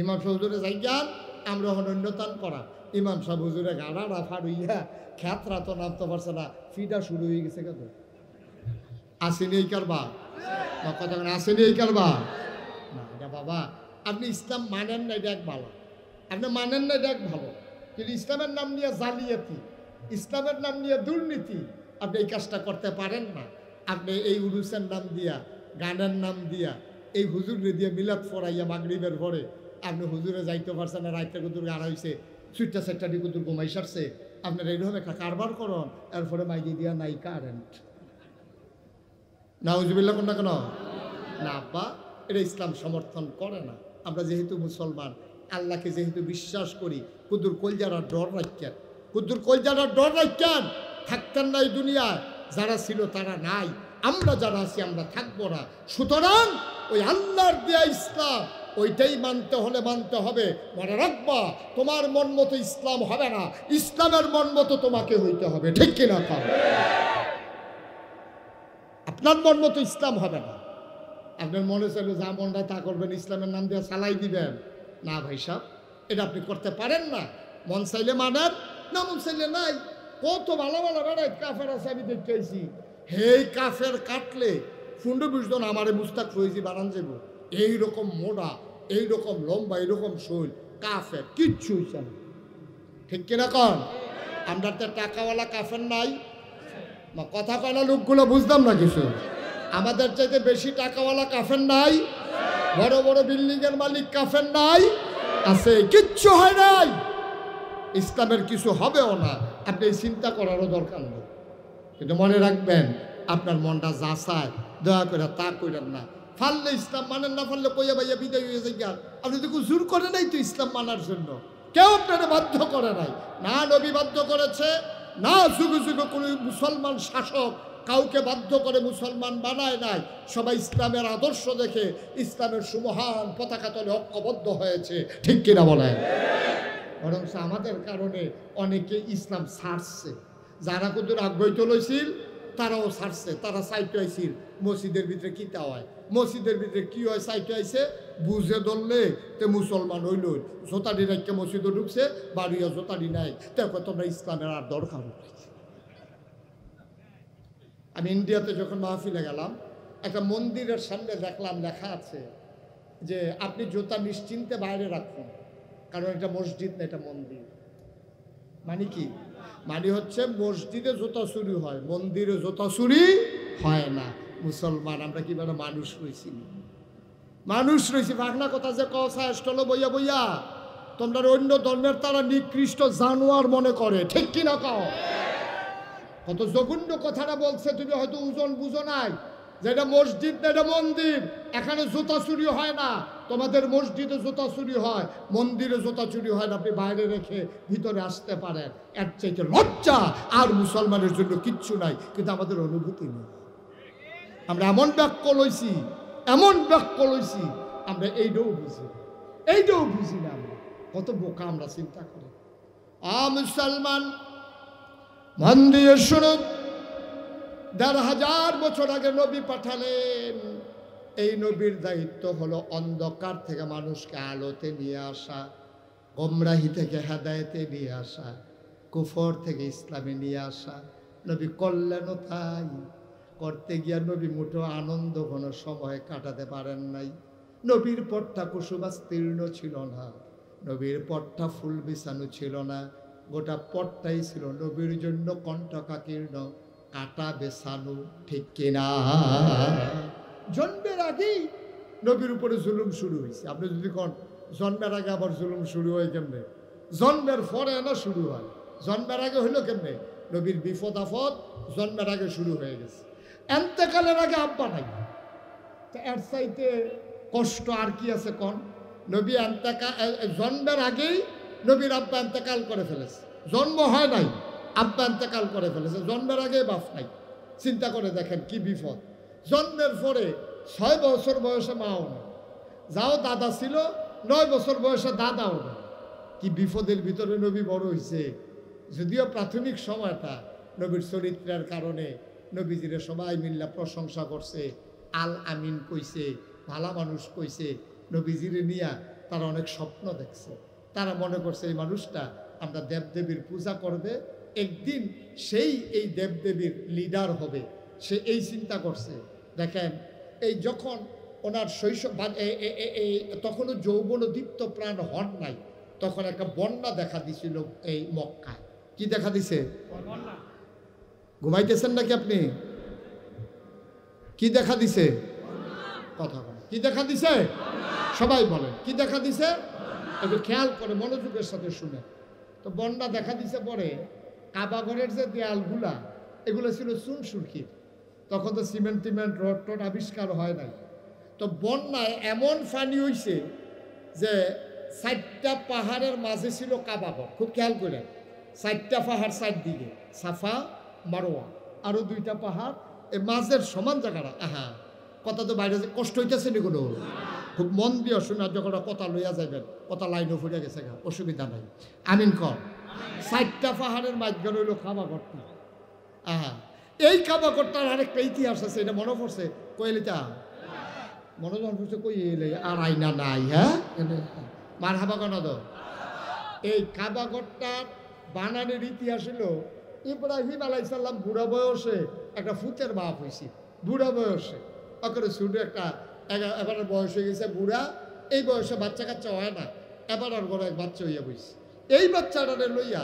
S1: ইমাম সাহেব হুজুরে যাইগান, আমরা হন অন্যতন করা। ইমাম সাহেব হুজুরে গাড়া রাফা রইয়া খ্যাতরা তো নামতে পারছে না, ফিটা শুরু হয়ে গেছে। কত আসেনি এই কারবার, কথা আসেনি এই কারবার না। এটা বাবা, আপনি ইসলাম মানেন না, এটা এক ভালো। আপনি মানেন না, এটা এক ভালো। কিন্তু ইসলামের নাম নিয়ে জালিয়াতি, ইসলামের নাম নিয়ে দুর্নীতি, আপনি এই কাজটা করতে পারেন না। আপনি এই উরুসের নাম দিয়া, গানের নাম দিয়া, এই হুজুরে দিয়ে মিলাদ ফরাইয়া মাগরিবের পরে আপনি হুজুরে যাইতে পারছেন না, রাইতে কুতুর গাড়া হয়েছে, সুইটটা সেটটা দিয়ে কুতুর ঘুমাই সারছে, আপনার এইরকম একটা কারবার করন, এরপরে মাইকে দিয়া নাই কারেন্ট। নাউজুবিল্লাহ কোন না কেন? না আব্বা, এটা ইসলাম সমর্থন করে না। আমরা যেহেতু মুসলমান, আল্লাহকে যেহেতু বিশ্বাস করি, কুদ্দুর কলজারা ডর রাখেন, কুদ্দুর কলজারা ডর রাখেন। থাকতেন না এই দুনিয়ায়, যারা ছিল তারা নাই, আমরা যারা আছি আমরা থাকবো না। সুতরাং ওই আল্লাহর দেয়া ইসলাম, ওইটাই মানতে হলে মানতে হবে। মনে রাখবা, তোমার মন মতো ইসলাম হবে না, ইসলামের মন মতো তোমাকে হইতে হবে। ঠিক কিনা? আপনার মন মতো ইসলাম হবে না। আপনার মনে চাইলে যা মনটা তা করবেন, ইসলামের নাম দিয়ে চালাই দিবেন না ভাই সাহেব, এটা আপনি করতে পারেন না। মন চাইলে মানেন, না মন চাইলে নাই। কত ভালো ভালো বেড়াই কাফের আছে, আমি দেখতে আইছি। হেই কাফের কাটলে ফুন্ডু বুঝতো না, আমারে মুস্তাক ফৈজি বানান যাব। এইরকম মোটা, এইরকম লম্বা, এইরকম শৈল কাফের কিচ্ছু হইছে না। ঠিক কিনা কন? আমরা তো টাকাওয়ালা কাফের নাই। কথা কয় না লোকগুলো, বুঝলাম না কিছু। আমাদের চাইতে বেশি টাকাওয়ালা কাফের নাই? বড় বড় বিল্ডিং এর মালিক কাফের নাই? আছে। কিচ্ছু হয় নাই, ইসলামের কিছু হবেও না, আপনি চিন্তা করারও দরকার নেই। কিন্তু মনে রাখবেন, আপনার মনটা যা চায় দয়া করে তা করেন না। ফাললে ইসলাম মানেন, না ফাললে কইয়া বাইয়া বিদায় হয়ে যায়। আপনি তো জোর করে নাই তো ইসলাম মানার জন্য, কেউ আপনারা বাধ্য করে নাই। না নবী বাধ্য করেছে, না যুগে যুগে কোনো মুসলমান শাসক কাউকে বাধ্য করে মুসলমান বানায় নাই। সবাই ইসলামের আদর্শ দেখে ইসলামের সুমহান পতাকা তলে ঐক্যবদ্ধ হয়েছে, ঠিক কিনা বলেন? বরং আমাদের কারণে অনেকে ইসলাম ছাড়ছে। যারা কত আগ্রহ লইছিল তারাও ছাড়ছে। তারা সাইটে আইছিল মসজিদের ভিতরে কিতা হয়, মসজিদের ভিতরে কি হয় সাইটে আইছে, বুঝে ধরলে তে মুসলমান হইল। জোতাডি রাখকে মসজিদে ঢুকছে, বাড়িয়া জোতাডি নাই, দেখো তোমরা ইসলামের আর দরকার নেই। আমি ইন্ডিয়াতে যখন মাহফিলে গেলাম, একটা মন্দিরের সামনে দেখলাম লেখা আছে যে আপনি জুতা নিশ্চিন্তে বাইরে রাখুন, কারণ এটা মসজিদ না, এটা মন্দির। মানে কি? মানে হচ্ছে মসজিদে জুতা চুরি হয়, মন্দিরে জুতা চুরি হয় না। মুসলমান আমরা কি বলে মানুষ রয়েছি, মানুষ রয়েছি। বাংলা কথা যে কথা স্টলে বইয়া বইয়া তোমরা অন্য ধর্মের তারা নিকৃষ্ট জানোয়ার মনে করে, ঠিক কিনা কও? কত জঘন্য কথাটা বলছে, তুমি হয়তো ওজন বুঝো নাই যে এটা মসজিদ না, এটা মন্দির। এখানে জুতা চুরি হয় না, তোমাদের মসজিদে জুতা চুরি হয়, মন্দিরে জুতা চুরি হয় না। আপনি বাইরে রেখে ভিতরে আসতে পারেন, এর চাইতে লজ্জা আর মুসলমানের জন্য কিচ্ছু নাই। কিন্তু আমাদের অনুভূতি নেই, আমরা এমন বাক্য লইছি, এমন বাক্য লইছি, আমরা এইটাও বুঝি, এইটাও বুঝি না। আমরা কত বোকা, আমরা চিন্তা করি। মুসলমান মন দিয়ে শুনুন, ১,৫০০ বছর আগে নবী পাঠালেন। এই নবীর দায়িত্ব হলো অন্ধকার থেকে মানুষকে আলোতে নিয়ে আসা, গোমরাহি থেকে হেদায়েতে নিয়ে আসা, কুফর থেকে ইসলামে নিয়ে আসা। নবী করলেনও তাই। করতে গিয়া নবী মুঠো আনন্দ কোনো সময় কাটাতে পারেন নাই। নবীর পথটা কুসুমাস্তীর্ণ ছিল না, নবীর পথটা ফুল বিছানো ছিল না, গোটা পথটাই ছিল নবীর জন্য কণ্ঠকাকীর্ণ, কাটা বেছানো, ঠিক কিনা? জন্মের আগেই নবীর উপরে জুলুম শুরু হয়েছে। আপনি যদি কোন জন্মের আগে আবার জুলুম শুরু হয় কেমনে? জন্মের পরে না শুরু হয়, জন্মের আগে হইলো কেমনে? নবীর বিপদ আপদ জন্মের আগে শুরু হয়ে গেছে। এন্তেকালের আগে আব্বা নাই, এর চাইতে কষ্ট আর কি আছে কোন? নবী জন্মের আগেই নবীর আব্বা এন্তেকাল করে ফেলেছে, জন্ম হয় নাই, আব্বা এন্তেকাল করে ফেলেছে, জন্মের আগে বাপ নাই। চিন্তা করে দেখেন কি বিপদ। জন্মের পরে 6 বছর বয়সে মাও নেই, যাও দাদা ছিল 9 বছর বয়সে দাদাও নেই। কি বিপদের ভিতরে নবী বড় হয়েছে। যদিও প্রাথমিক সময়টা নবীর চরিত্রের কারণে নবীজিরে সবাই মিল্লা প্রশংসা করছে, আল আমিন কইছে, ভালা মানুষ কইছে। নবীজিরে নিয়া তারা অনেক স্বপ্ন দেখছে, তারা মনে করছে এই মানুষটা আমরা দেবদেবীর পূজা করবে, একদিন সেই এই দেবদেবীর লিডার হবে, সে এই চিন্তা করছে। দেখেন এই যখন ওনার শৈশব, তখনও যৌবন দীপ্ত প্রাণ হন নাই, তখন একটা বন্যা দেখা দিছিল এই মক্কায়। কি দেখা দিছে? ঘুমাইতেছেন নাকি আপনি? কি দেখা দিছে? কথা বলেন, কি দেখা দিছে? সবাই বলেন কি দেখা দিছে? একটু খেয়াল করে মনোযোগের সাথে শুনে। তো বন্যা দেখা দিছে পরে কাবা ঘরের যে দেয়ালগুলা, এগুলো ছিল চুন সুরকির, তখন তো সিমেন্ট টিমেন্ট রড টড আবিষ্কার হয় নাই। তো বন্যায় এমন পানি হইছে যে 4টা পাহাড়ের মাঝে ছিল কাবা ঘর। খুব খেয়াল করে, 4টা পাহাড় 4 দিকে, সাফা মারোয়া, আরো 2টা পাহাড়, এই মাঝের সমান জায়গাটা। কথা তো বাইরে কষ্ট হইতেছে নি কোনো? খুব মন দিয়ে শোনার যখন কথা লইয়া যাবেন, কথা লাইনও ফুটে গেছে, অসুবিধা নাই। আমিন কর। 4টা পাহাড়ের মাঝখানে হইল কাবা ঘরটা। এই কাবা ঘরটার আরেকটা ইতিহাস আছে, এটা মনে পড়ছে কইলিতা, মনে যখন পড়ছে কই এলে আর আইনা নাই। হ্যাঁ, মার হাবা কানা তো। এই কাবা ঘরটার বানানের ইতিহাস হলো ইব্রাহিম আলাইসাল্লাম বুড়া বয়সে একটা ফুতের বাপ হয়েছে, বুড়া বয়সে ওখানে ছোট একটা, এবার বয়স হয়ে গেছে বুড়া, এই বয়সে বাচ্চা কাচ্চা হয় না, এবার আর বড় এক বাচ্চা হইয়া বইছে। এই বাচ্চাটারে লইয়া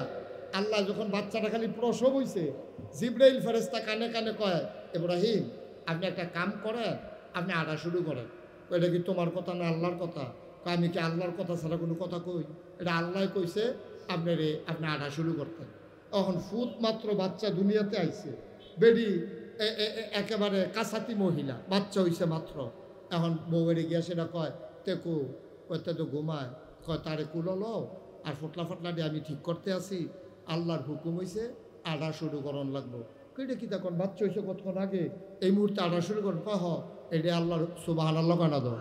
S1: আল্লাহ যখন বাচ্চাটা খালি প্রসব হইছে, জিব্রাইল ফেরেশতা কানে কানে কয়, ইব্রাহিম আপনি একটা কাম করেন, আপনি আটা শুরু করেন। এটা কি তোমার কথা না আল্লাহর কথা? আমি কি আল্লাহর কথা ছাড়া কোনো কথা কই? এটা আল্লাহ কইছে আপনি আটা শুরু করতেন। এখন ফুট মাত্র বাচ্চা দুনিয়াতে আইছে, বেডি একেবারে কাছাতি মহিলা, বাচ্চা হইছে মাত্র। এখন বউয়ের গিয়া সেটা কয় তেকু, কয়তে তো ঘুমায়, কয় তারে কুলো লও আর ফটলা ফটলা দিয়ে আমি ঠিক করতে আসি, আল্লাহর হুকুম হইছে আটা শুরু করন লাগবো। কেটে কি তখন বাচ্চা হয়েছে কতক্ষণ আগে, এই মুহূর্তে আটা শুরু করেন, কহ এটা আল্লাহর সুবহানাল্লাহ কানা দাও।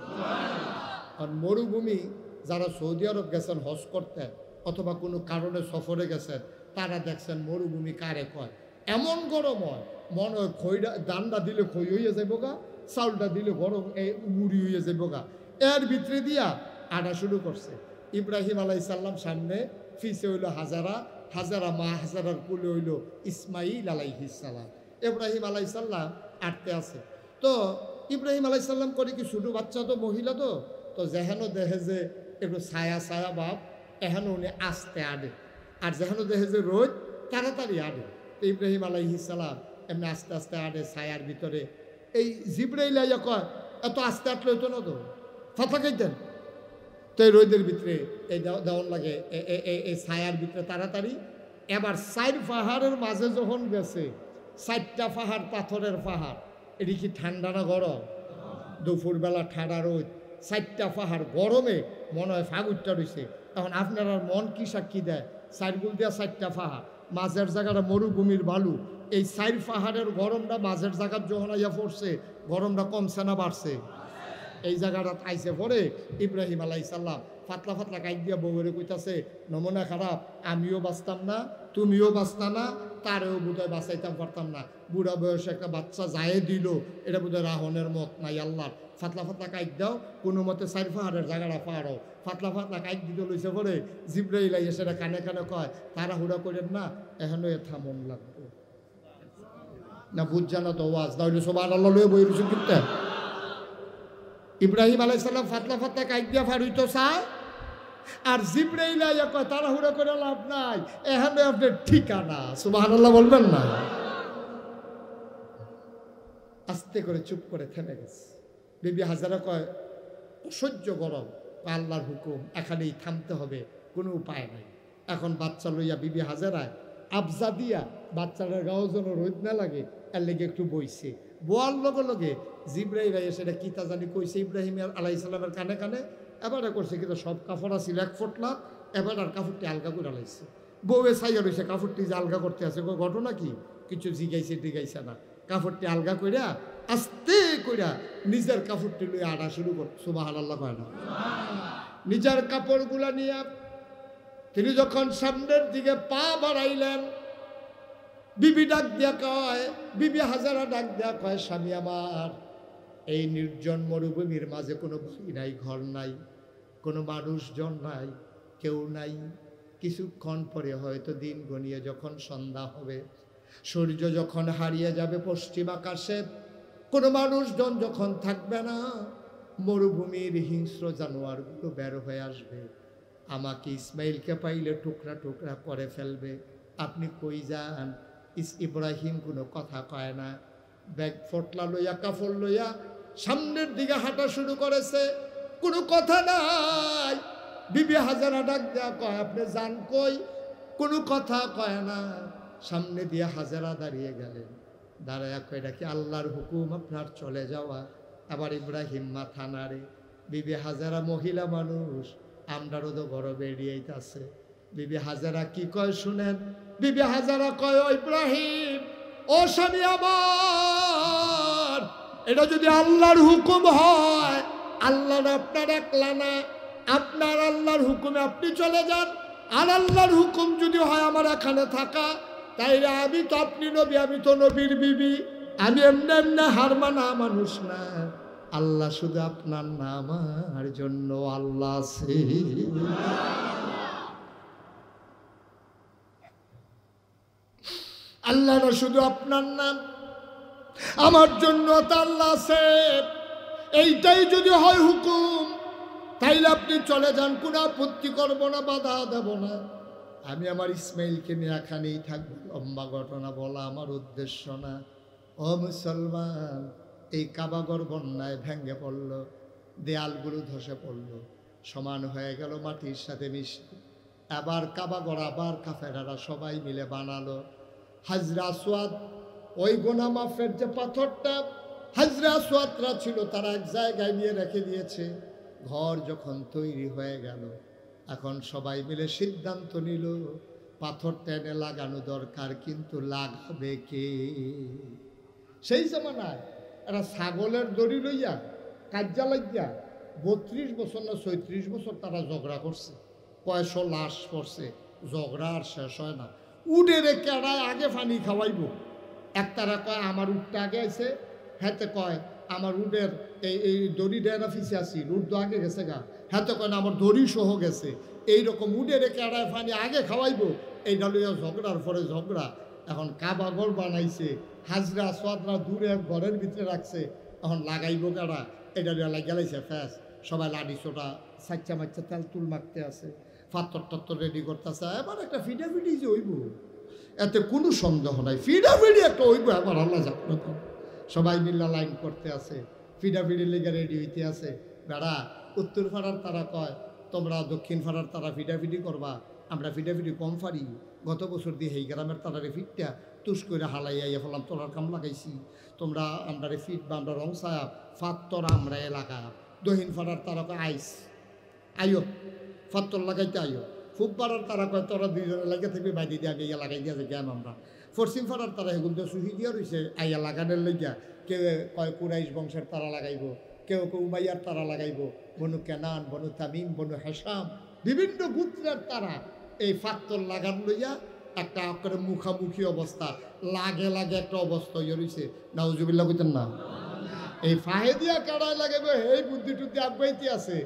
S1: আর মরুভূমি যারা সৌদি আরব গেছেন হজ করতে অথবা কোনো কারণে সফরে গেছেন, তারা দেখছেন মরুভূমি কারে কয়। এমন গরম হয়, মনে হয় খইটা দানটা দিলে খই হইয়া যাইব গা, চাউলটা দিলে গরম মুড়ি হইয়া যাইব গা। এর ভিতরে দিয়া আটা শুরু করছে। ইব্রাহিম আলাইসাল্লাম সামনে, ফিসে হইল হাজারা, হাজারা মা হাজারার কুলে হইল ইসমাইল আলাইহিসসালাম। ইব্রাহিম আলাইসাল্লাম আটতে আছে। তো ইব্রাহিম আলাইসাল্লাম করে কি ছোটো বাচ্চা, তো মহিলা তো তো যেহেন দেখে যে একটু ছায়া ছায়া ভাব, এহেন উনি আস্তে আডে, আর যেহেন দেখে যে রোদ তাড়াতাড়ি আডে। তো ইব্রাহিম আলাইহিসসালাম এমনি আস্তে আস্তে আডে ছায়ার ভিতরে। এই জিব্রাইল আইয়া কয় এত আস্তে আটলে হইতো না তো, ফাঁকা খাইতেন। তো এই রোদের ভিতরে এই দেওয়ান লাগে এই ছায়ার ভিতরে তাড়াতাড়ি। এবার 4 পাহাড়ের মাঝে যখন গেছে, 4টা পাহাড় পাথরের পাহাড়, এটি কি ঠান্ডা না গরম? দুপুরবেলা ঠান্ডা রোদ, 4টা পাহাড় গরমে মনে হয় ফাগুরটা রয়েছে। এখন আপনার মন কি সাক্ষী দেয়? 4 গুল দিয়া 4টা পাহাড়, মাঝের জায়গাটা মরুভূমির বালু। এই 4 পাহাড়ের গরমটা মাঝের জায়গার যখন আইয়া পড়ছে, গরমটা কমছে না বাড়ছে? এই জায়গাটা আইসে পরে ইব্রাহিম আলাইসাল্লাম ফাতলা ফাতলা কাইট দিয়া বউরে কইতাছে, নমুনা খারাপ, আমিও বাঁচতাম না, তুমিও বাঁচতা না, তারেও বোধহয় বাঁচাইতাম পারতাম না। বুড়া বয়সে একটা বাচ্চা যায় দিল, এটা বোধহয় রাহনের মত নাই আল্লাহর। ফাতলা ফাতলা কাইট দাও, কোনো মতে 4 পাহাড়ের জায়গাটা পারো। ফাতলা ফাতলা কাইট দিতে লইছে পরে জিব্রাইল আইয়া সেটা কানে কানে কয়, তারা হুড়া করেন না, এখনো এ থামন লাগবে না, বুঝ না তো ওয়াজ তাহলে সুবহানাল্লাহ লয়ে বই রইছে কিনতে। ইব্রাহিম আলাইসাল্লাম ফাতলা ফাতলা কাইট দিয়া ফাড়ুইতো চায়, আর জিব্রাইল আইয়া কয় তাড়াহুড়া করে লাভ নাই, এখানে আপনার ঠিকানা। সুবহানাল্লাহ বলবেন না? আস্তে করে চুপ করে থেমে গেছে। বিবি হাজারা কয় অসহ্য গরম, আল্লাহর হুকুম, এখানেই থামতে হবে, কোনো উপায় নাই। এখন বাচ্চা লইয়া বিবি হাজারায় আবজা দিয়া বাচ্চাটার গাও যেন রোদ না লাগে এর লেগে একটু বইছে। বোয়ার লগে লগে জিব্রাইল আইয়া সেটা কিতা জানি কইছে ইব্রাহিম আলাইসাল্লামের কানে কানে। এবারে করছে কিন্তু সব কাপড় আছিল 1 ফোটলা, এবার আর কাপড়টি আলগা করে লাইছে। বউয়ে ছাইয়া রয়েছে কাপড়টি যে আলগা করতে আছে, ঘটনা কি? কিছু জিগাইছে টিগাইছে না, কাপড়টি আলগা কইরা আস্তে কইরা নিজের কাপড়টি লইয়া আটা শুরু কর। সুবহানাল্লাহ কয় না? নিজের কাপড়গুলা নিয়ে তিনি যখন সামনের দিকে পা বাড়াইলেন, বিবি ডাক দিয়া কয়, বিবি হাজারা ডাক দেয়া কয়, স্বামী আমার, এই নির্জন মরুভূমির মাঝে কোনো বাড়ি নাই, ঘর নাই, কোনো মানুষজন নাই, কেউ নাই। কিছুক্ষণ পরে হয়তো দিন গনিয়ে যখন সন্ধ্যা হবে, সূর্য যখন হারিয়ে যাবে পশ্চিম আকাশে, কোনো মানুষজন যখন থাকবে না, মরুভূমির হিংস্র জানোয়ারগুলো বের হয়ে আসবে, আমাকে ইসমাইলকে পাইলে টুকরা টুকরা করে ফেলবে। আপনি কই যান? ইব্রাহিম কোনো কথা কয় না, ব্যাগ ফটলা লইয়া কাপড় লইয়া সামনের দিকে হাঁটা শুরু করেছে, কোনো কথা নাই। বিবি হাজারা ডাক দেয়া কয়, আপনি যান কই? কোনো কথা কয় না। সামনে দিয়ে হাজারা দাঁড়িয়ে গেলেন, দাঁড়ায় কয়, এটা কি আল্লাহর হুকুম আপনার চলে যাওয়া? আবার ইব্রাহিম মাথা নাড়ে। বিবি হাজারা মহিলা মানুষ, আমরারও তো ঘর বেরিয়েইতাছে। বিবি হাজারা কি কয় শুনেন। বিবি হাজারা কয়, ও ইব্রাহিম, ও স্বামী আমার, এটা যদি আল্লাহর হুকুম হয়, আল্লাহ আপনার একলা না, আপনার আল্লাহর হুকুমে আপনি চলে যান। আর আল্লাহর হুকুম যদি হয় আমার এখানে থাকা, তাইলে আমি তো আপনি নবী, আমি তো নবীর বিবি, আমি এমনি এমনি হার মানা মানুষ না। আল্লাহ শুধু আপনার নাম আর জন্য আল্লাহ আছে। আল্লাহ না শুধু আপনার নাম, আমার জন্য তো আল্লাহ আছে। এইটাই যদি হয় হুকুম, তাইলে আপনি চলে যান, কোনো আপত্তি করবো না, বাধা দেব না। আমি আমার ইসমাইলকে নিয়ে এখানেই থাকবো। লম্বা ঘটনা বলা আমার উদ্দেশ্য না। ও মুসলমান, এই কাবাগর বন্যায় ভেঙে পড়ল, দেয়ালগুলো ধসে পড়ল, সমান হয়ে গেল মাটির সাথে মিশে। আবার কাবাগর আবার কাফেরারা সবাই মিলে বানালো হাজরা আসওয়াদ। ওই গোনা মাফের যে পাথরটা হাজরা আসওয়াদরা ছিল তারা এক জায়গায় নিয়ে রেখে দিয়েছে। ঘর যখন তৈরি হয়ে গেল, এখন সবাই মিলে সিদ্ধান্ত নিল পাথরটা এনে লাগানো দরকার, কিন্তু লাগাবে কে? সেই জামানায় এরা ছাগলের দড়ি লইয়া কাজ্জা লাগিয়া 32 বছর না 36 বছর তারা ঝগড়া করছে, কয়শো লাশ পড়ছে, ঝগড়া আর শেষ হয় না। উডের কেড়ায় আগে পানি খাওয়াইব, একতারা কয় আমার উঠটা আগে আছে, হাতে কয় আমার উডের এই দড়ি ডেরা ফিসে আসি, উড তো আগে গেছে গা, হাতে কয় না আমার দড়ি সহ গেছে। এইরকম উডের কেড়ায় পানি আগে খাওয়াইব, এইটা লইয়া ঝগড়ার পরে ঝগড়া। এখন কাবাগর বানাইছে, হাজরা আসওয়াদরা দূরে ঘরের ভিতরে রাখছে, এখন লাগাইব কারা, এটা গেলাইছে ফ্যাস। সবাই লাডি ছোটা সাচ্চা মাচ্চা তেল তুল মাখতে আছে, পাত্তর টত্তর রেডি করতেছে। এবার একটা ফিডাফিডি যে হইব, এতে কোনো সন্দেহ নাই, ফিডাফিডি একটা হইব। এবার আল্লাহ যাক সবাই মিল্লা লাইন করতে আছে, ফিডাফিডি লেগে রেডি হইতে আছে। বেড়া উত্তর পাড়ার তারা কয় তোমরা দক্ষিণ পাড়ার তারা ফিডাফিডি করবা, আমরা ফিডাফিডি কম পারি। গত বছর দিয়ে এই গ্রামের তারারে ফিটটা তুষ করে হালাইয়া ফেলাম, তোলার কাম লাগাইছি, তোমরা আমরারে ফিট বা আমরা রং সায়া ফাত্তর আমরা এলাকা। দহিন ফাড়ার তারা কয় আইস আইও ফাত্তর লাগাইতে আইও। ফুট পাড়ার তারা কয় তোরা দুইজনে লাগিয়ে থাকবি, বাইরে দিয়ে আগে ইয়া লাগাই দিয়া যে জ্ঞান আমরা। পশ্চিম ফাড়ার তারা এগুলো তো সুহি দিয়া রয়েছে আইয়া লাগানোর লইয়া। কেউ কয় কুরাইশ বংশের তারা লাগাইব, কেউ কেউ উমাইয়ার তারা লাগাইব, বনু কেনান, বনু তামিম, বনু হেসাম, বিভিন্ন গোত্রের তারা এই ফাত্তর লাগান লইয়া একটা করে মুখামুখি অবস্থা, লাগে লাগে একটা অবস্থা ইয়ে রয়েছে। নাউজুবিল্লাহ কইতেন না? এই ফাহে দিয়া কাড়ায় লাগাবে, এই বুদ্ধি টুদ্ধি আগাইতে আছে।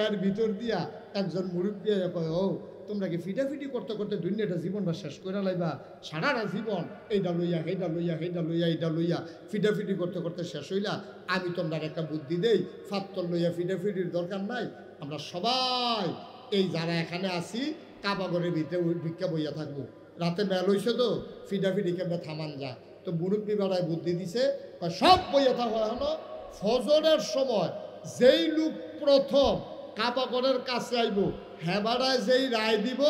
S1: এর ভিতর দিয়া একজন মুরব্বী কয়, ও তোমরা কি ফিটাফিটি করতে করতে দুনিয়াটা জীবনটা শেষ করে লাইবা? সারাটা জীবন এইটা লইয়া সেইটা লইয়া সেইটা লইয়া এইটা লইয়া ফিটাফিটি করতে করতে শেষ হইলা। আমি তোমরা একটা বুদ্ধি দেই, ফাত্তর লইয়া ফিটাফিটির দরকার নাই। আমরা সবাই এই যারা এখানে আছি কাবাগরের ভিতরে ভিক্ষা বইয়া থাকবো। রাতে বেল হইছে তো ফিডাফিডি কেমন থামান যায়, তো মুরব্বী বেড়ায় বুদ্ধি দিছে, সব বইয়া থাকো। এখনো ফজরের সময় যেই লোক প্রথম কাবাগরের কাছে আইব, হেবাড়ায় যেই রায় দিব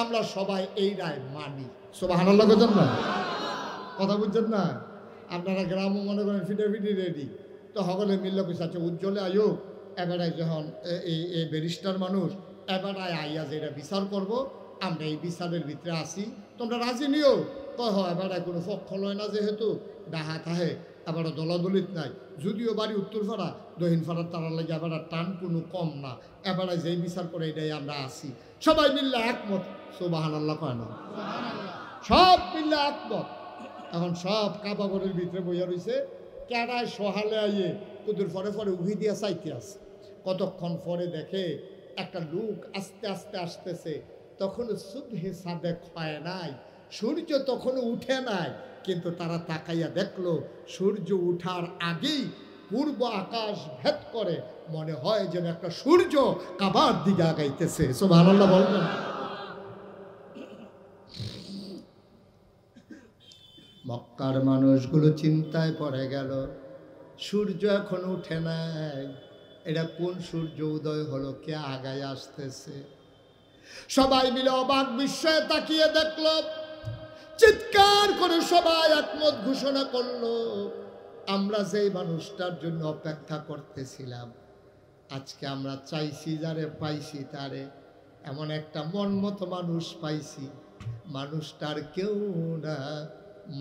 S1: আমরা সবাই এই রায় মানি। সুবহানাল্লাহ বুঝছেন না? কথা বুঝছেন না? আপনারা গ্রামও মনে করেন ফিডাফিডি রেডি, তো সকলে মিললে কইছে আচ্ছা উজ্জ্বলে আয়ো, এবারায় যখন এই ব্যারিস্টার মানুষ এবারায় আইয়া যেটা বিচার করব, আমরা এই বিচারের ভিতরে আসি, তোমরা রাজি নিও। কয় হয় এবারায় কোনো পক্ষ লয় না, যেহেতু ডাহা থাহে, এবার দলাদলিত নাই। যদিও বাড়ি উত্তর ফাড়া, দক্ষিণ ফাড়ার তারার লাগে এবার টান কোনো কম না, এবারে যেই বিচার করে এটাই আমরা আসি। সবাই মিললে একমত। সুবহানাল্লাহ কয় না? সব মিললে একমত। এখন সব কাবাগরের ভিতরে বইয়া রয়েছে, কেডায় সহালে আইয়ে কুদুর ফরে ফরে উহি দিয়া চাইতে আছে। কতক্ষণ পরে দেখে একটা লোক আস্তে আস্তে আসতেছে। তখনও সুবহে সাদেক হয় নাই, সূর্য তখনও উঠে নাই, কিন্তু তারা তাকাইয়া দেখলো সূর্য উঠার আগেই পূর্ব আকাশ ভেদ করে মনে হয় যেন একটা সূর্য কাবার দিকে আগাইতেছে। সুবহানাল্লাহ বলবেন? মক্কার মানুষগুলো চিন্তায় পড়ে গেল, সূর্য এখন উঠে নাই, এটা কোন সূর্য উদয় হলো, কে আগায় আসতেছে? সবাই মিলে অবাক বিস্ময়ে তাকিয়ে দেখল, চিৎকার করে সবাই একমত ঘোষণা করলো, আমরা যেই মানুষটার জন্য অপেক্ষা করতেছিলাম, আজকে আমরা চাইছি যারে পাইছি তারে, এমন একটা মন মতো মানুষ পাইছি। মানুষটার কেউ না,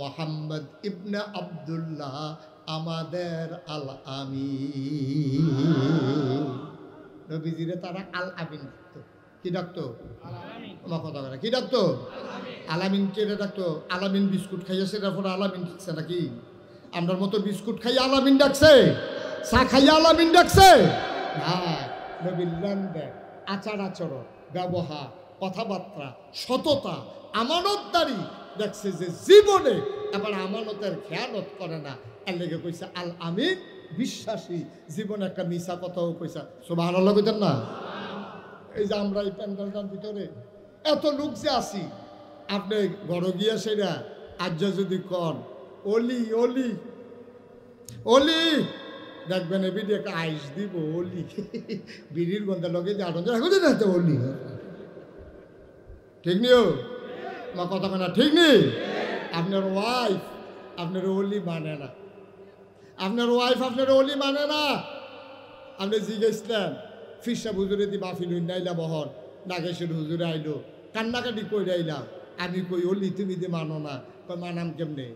S1: মোহাম্মদ ইবনে আব্দুল্লাহ, আমাদের আল আমিন। নবীজিরে তারা আল আমিন ডাকতো। কি ডাকতো? আমার কথা বলে কি ডাকতো? আলামিন। কে ডাকতো? আলামিন বিস্কুট খাইয়া সেটার পরে আলামিন ডাকছে নাকি? আমরার মতো বিস্কুট খাইয়া আলামিন ডাকছে? চা খাইয়া আলামিন ডাকছে? হ্যাঁ, নবীর লেনদেন, আচার আচরণ, ব্যবহার, কথাবার্তা, সততা, আমানতদারি দেখছে যে জীবনে এবার আমানতের খেয়ালত করে না, এর লেগে কইছে আল আমিন, বিশ্বাসী। জীবনে একটা মিশা কথাও কইছে। সুবহানাল্লাহ কইতেন না? এই যে আমরা এই প্যান্ডেলটার ভিতরে এত লোক যে আছি, আপনি ঘরে গিয়া সেটা আজ যদি কন অলি অলি অলি দেখবেন এ বিড়ি একটা আইস দিব অলি বিড়ির গন্ধা লগে যে আটন রাখো না তো অলি ঠিক নিও আমার কথা কেনা ঠিক নেই আপনার ওয়াইফ আপনার অলি মানে না আপনার ওয়াইফ আপনার অলি মানে না আপনি জিজ্ঞেসলেন ফিরসা হুজুরে দি মাহফিল নাইলা বহন নাগেশের হুজুরে আইলো কান্নাকাটি কই আইলাম আমি কই অলি তুমি দি মানো না কই মানাম কেমনে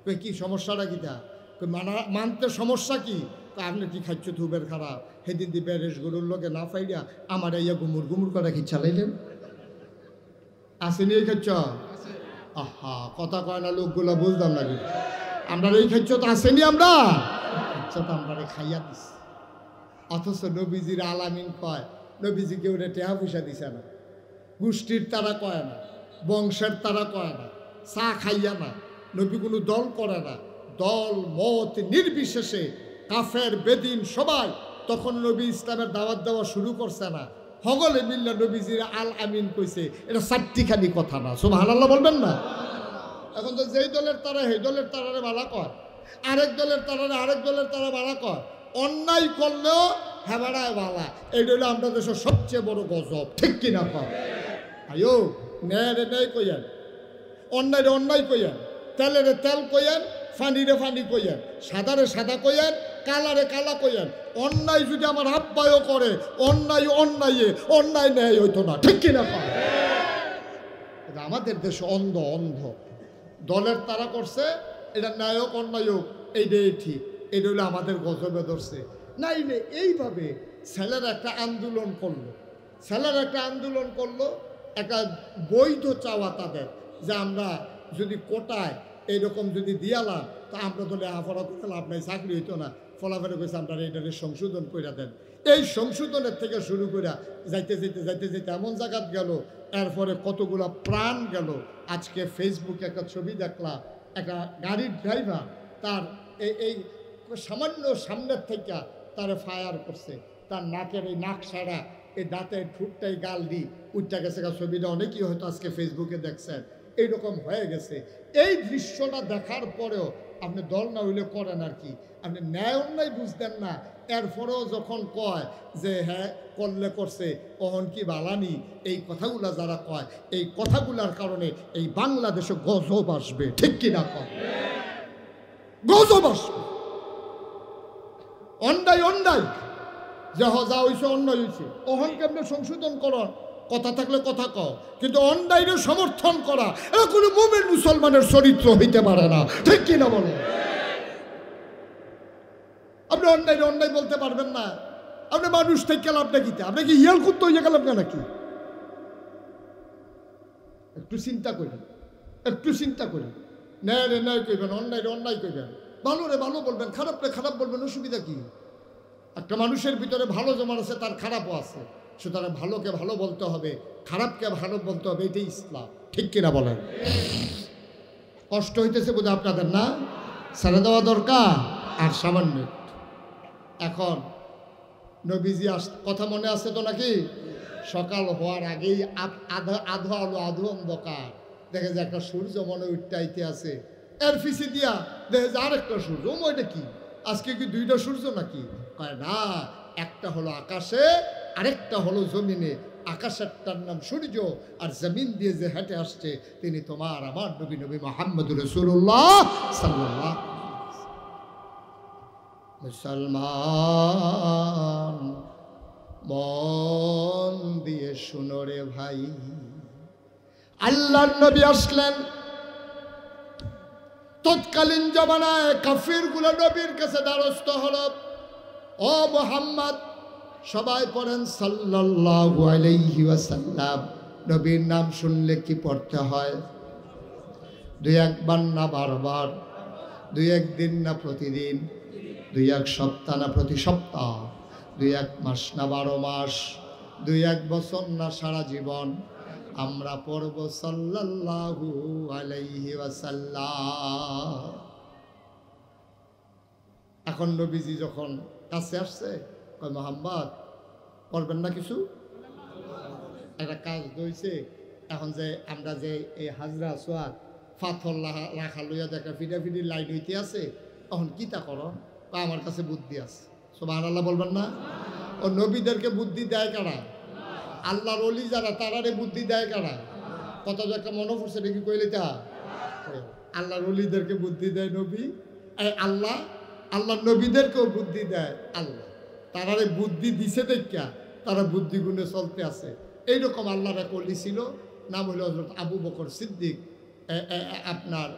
S1: কই কি সমস্যাটা কিটা কই মানতে সমস্যা কি আপনি কি খাচ্ছ থুবের খারাপ সেদিন দি প্যারেস গরুর লোকে না ফাইয়া আমার ইয়া গুমুর গুমুর করে কি চালাইলেন আসেনি এই খাচ্ছ আহা কথা কয় না লোকগুলো বুঝলাম না কি আমরা এই খাচ্ছ তো আসেনি আমরা আচ্ছা তো আমরা খাইয়া দিস অথচ নবীজির আলামিন কয় নবীজি কেউ টেহা পয়সা দিছে না গোষ্ঠীর তারা কয় না বংশের তারা কয় না চা খাইয়া না নবী কোনো দল করে না দল মত নির্বিশেষে কাফের বেদিন সবাই তখন নবী ইসলামের দাওয়াত দেওয়া শুরু করছে না হগলে মিল্লা নবীজির আল আমিন কইছে এটা চারটিখানি কথা না সুবহানাল্লাহ বলবেন না এখন তো যেই দলের তারা সেই দলের তারারে বালা কয় আরেক দলের তারারে আরেক দলের তারা বালা কয় অন্যায় করলেও হেবাড়ায় বালা এইটা হলো আমরা দেশের সবচেয়ে বড় গজব ঠিক কিনা কয় আয়ো ন্যায় রে ন্যায় কইয়েন অন্যায় রে অন্যায় কইয়েন তেলেরে তেল কইয়েন ফানিরে ফানি কইয়েন সাদারে সাদা কইয়েন কালারে কালা কইয়েন অন্যায় যদি আমার আব্বায়ও করে অন্যায় অন্যায় অন্যায় ন্যায় হইতো না ঠিক কিনা কয় আমাদের দেশে অন্ধ অন্ধ দলের তারা করছে এটা ন্যায়ক অন্যায়ক এইটাই ঠিক এটা হলো আমাদের গজবে ধরছে নাই রে এইভাবে ছেলেরা একটা আন্দোলন করলো একটা বৈধ চাওয়া তাদের যে আমরা যদি কোটায় এইরকম যদি দিয়ালাম তা আমরা তো লেখাপড়া করতে লাভ নাই চাকরি হইতো না ফলাফলে কইছে আমরা এইটাকে সংশোধন করে দেন এই সংশোধনের থেকে শুরু করে যাইতে এমন জায়গাত গেল এরপরে কতগুলো প্রাণ গেল আজকে ফেসবুকে একটা ছবি দেখলাম একটা গাড়ির ড্রাইভার তার এই সামান্য সামনের থেকে তারে ফায়ার করছে তার নাকের এই নাক সারা এই দাঁতের ঠুটটাই গাল দি উঠটা গেছে ছবিটা অনেকেই হয়তো আজকে ফেসবুকে দেখছেন এইরকম হয়ে গেছে এই দৃশ্যটা দেখার পরেও আপনি দল না হইলে করেন আর কি আপনি ন্যায় অন্যায় বুঝতেন না এরপরেও যখন কয় যে হ্যাঁ করলে করছে কখন কি বালানি এই কথাগুলা যারা কয় এই কথাগুলার কারণে এই বাংলাদেশে গজব আসবে ঠিক কিনা কয় গজব আসবে অন্যায় অন্যায় যা হইছে অন্যায় হয়েছে অহন কেমনে সংশোধন করন কথা থাকলে কথা কও কিন্তু অন্যায়ের সমর্থন করা এটা কোনো মুমিন মুসলমানের চরিত্র হইতে পারে না ঠিক কিনা বলে আপনি অন্যায় বলতে পারবেন না আপনি মানুষ থেকে লাভ নাকি আপনি কি ইয়াল করতে হয়ে গেলাম না নাকি একটু চিন্তা করেন ন্যায় রে ন্যায় কইবেন অন্যায় কইবেন ভালো রে ভালো বলবেন খারাপ রে খারাপ বলবেন অসুবিধা কি একটা মানুষের ভিতরে ভালো যেমন আছে তার খারাপও আছে সুতরাং ভালোকে ভালো বলতে হবে খারাপকে ভালো বলতে হবে এটাই ইসলাম ঠিক কিনা বলেন কষ্ট হইতেছে বোধ আপনাদের না ছেড়ে দেওয়া দরকার আর সামান্য এখন নবীজি কথা মনে আছে তো নাকি সকাল হওয়ার আগেই আধো আলো আধো অন্ধকার দেখে যে একটা সূর্য মনে উঠতে আছে এর পিছিয়ে দিয়া দেখে যে আরেকটা সূর্য ওইটা কি আজকে কি দুইটা সূর্য নাকি কয় না একটা হলো আকাশে আরেকটা হলো জমিনে আকাশেরটার নাম সূর্য আর জমিন দিয়ে যে হেঁটে আসছে তিনি তোমার আমার নবী মুহাম্মদুর রাসূলুল্লাহ সাল্লাল্লাহু আলাইহি মুসলমান মন দিয়ে শুনো রে ভাই আল্লাহর নবী আসলেন তৎকালীন জমানায় কাফিরগুলো নবীর কাছে দ্বারস্থ হলো ও মুহাম্মদ সবাই পড়েন সাল্লাল্লাহু আলাইহি ওয়াসাল্লাম নবীর নাম শুনলে কি পড়তে হয় দুই একবার না বারবার দুই একদিন না প্রতিদিন দুই এক সপ্তাহ না প্রতি সপ্তাহ দুই এক মাস না 12 মাস দুই এক বছর না সারা জীবন আমরা পড়ব সাল্লাল্লাহু আলাইহি ওয়াসাল্লাম এখন নবীজি যখন কাছে আসছে কয় মুহাম্মদ পড়বেন না কিছু একটা কাজ দইছে এখন যে আমরা যে এই হাজরা সোয়াদ পাথর রাখা লইয়া দেখা ফিডাফিডি লাইন হইতে আছে তখন কিতা করো আমার কাছে বুদ্ধি আছে সুবহানাল্লাহ বলবেন না? ও নবীদেরকে বুদ্ধি দেয় কারা? আল্লাহর ওলি যারা তারারে বুদ্ধি দেয় কারা? কত যে একটা মনে পড়ছে নাকি কইলে তা আল্লাহর ওলিদেরকে বুদ্ধি দেয় নবী, আল্লাহ আল্লাহর নবীদেরকেও বুদ্ধি দেয় আল্লাহ। তারারে বুদ্ধি দিছে দেখা তারা বুদ্ধি গুণে চলতে আছে। এইরকম আল্লাহর এক ওলি ছিল, নাম হলো হযরত আবু বকর সিদ্দিক, আপনার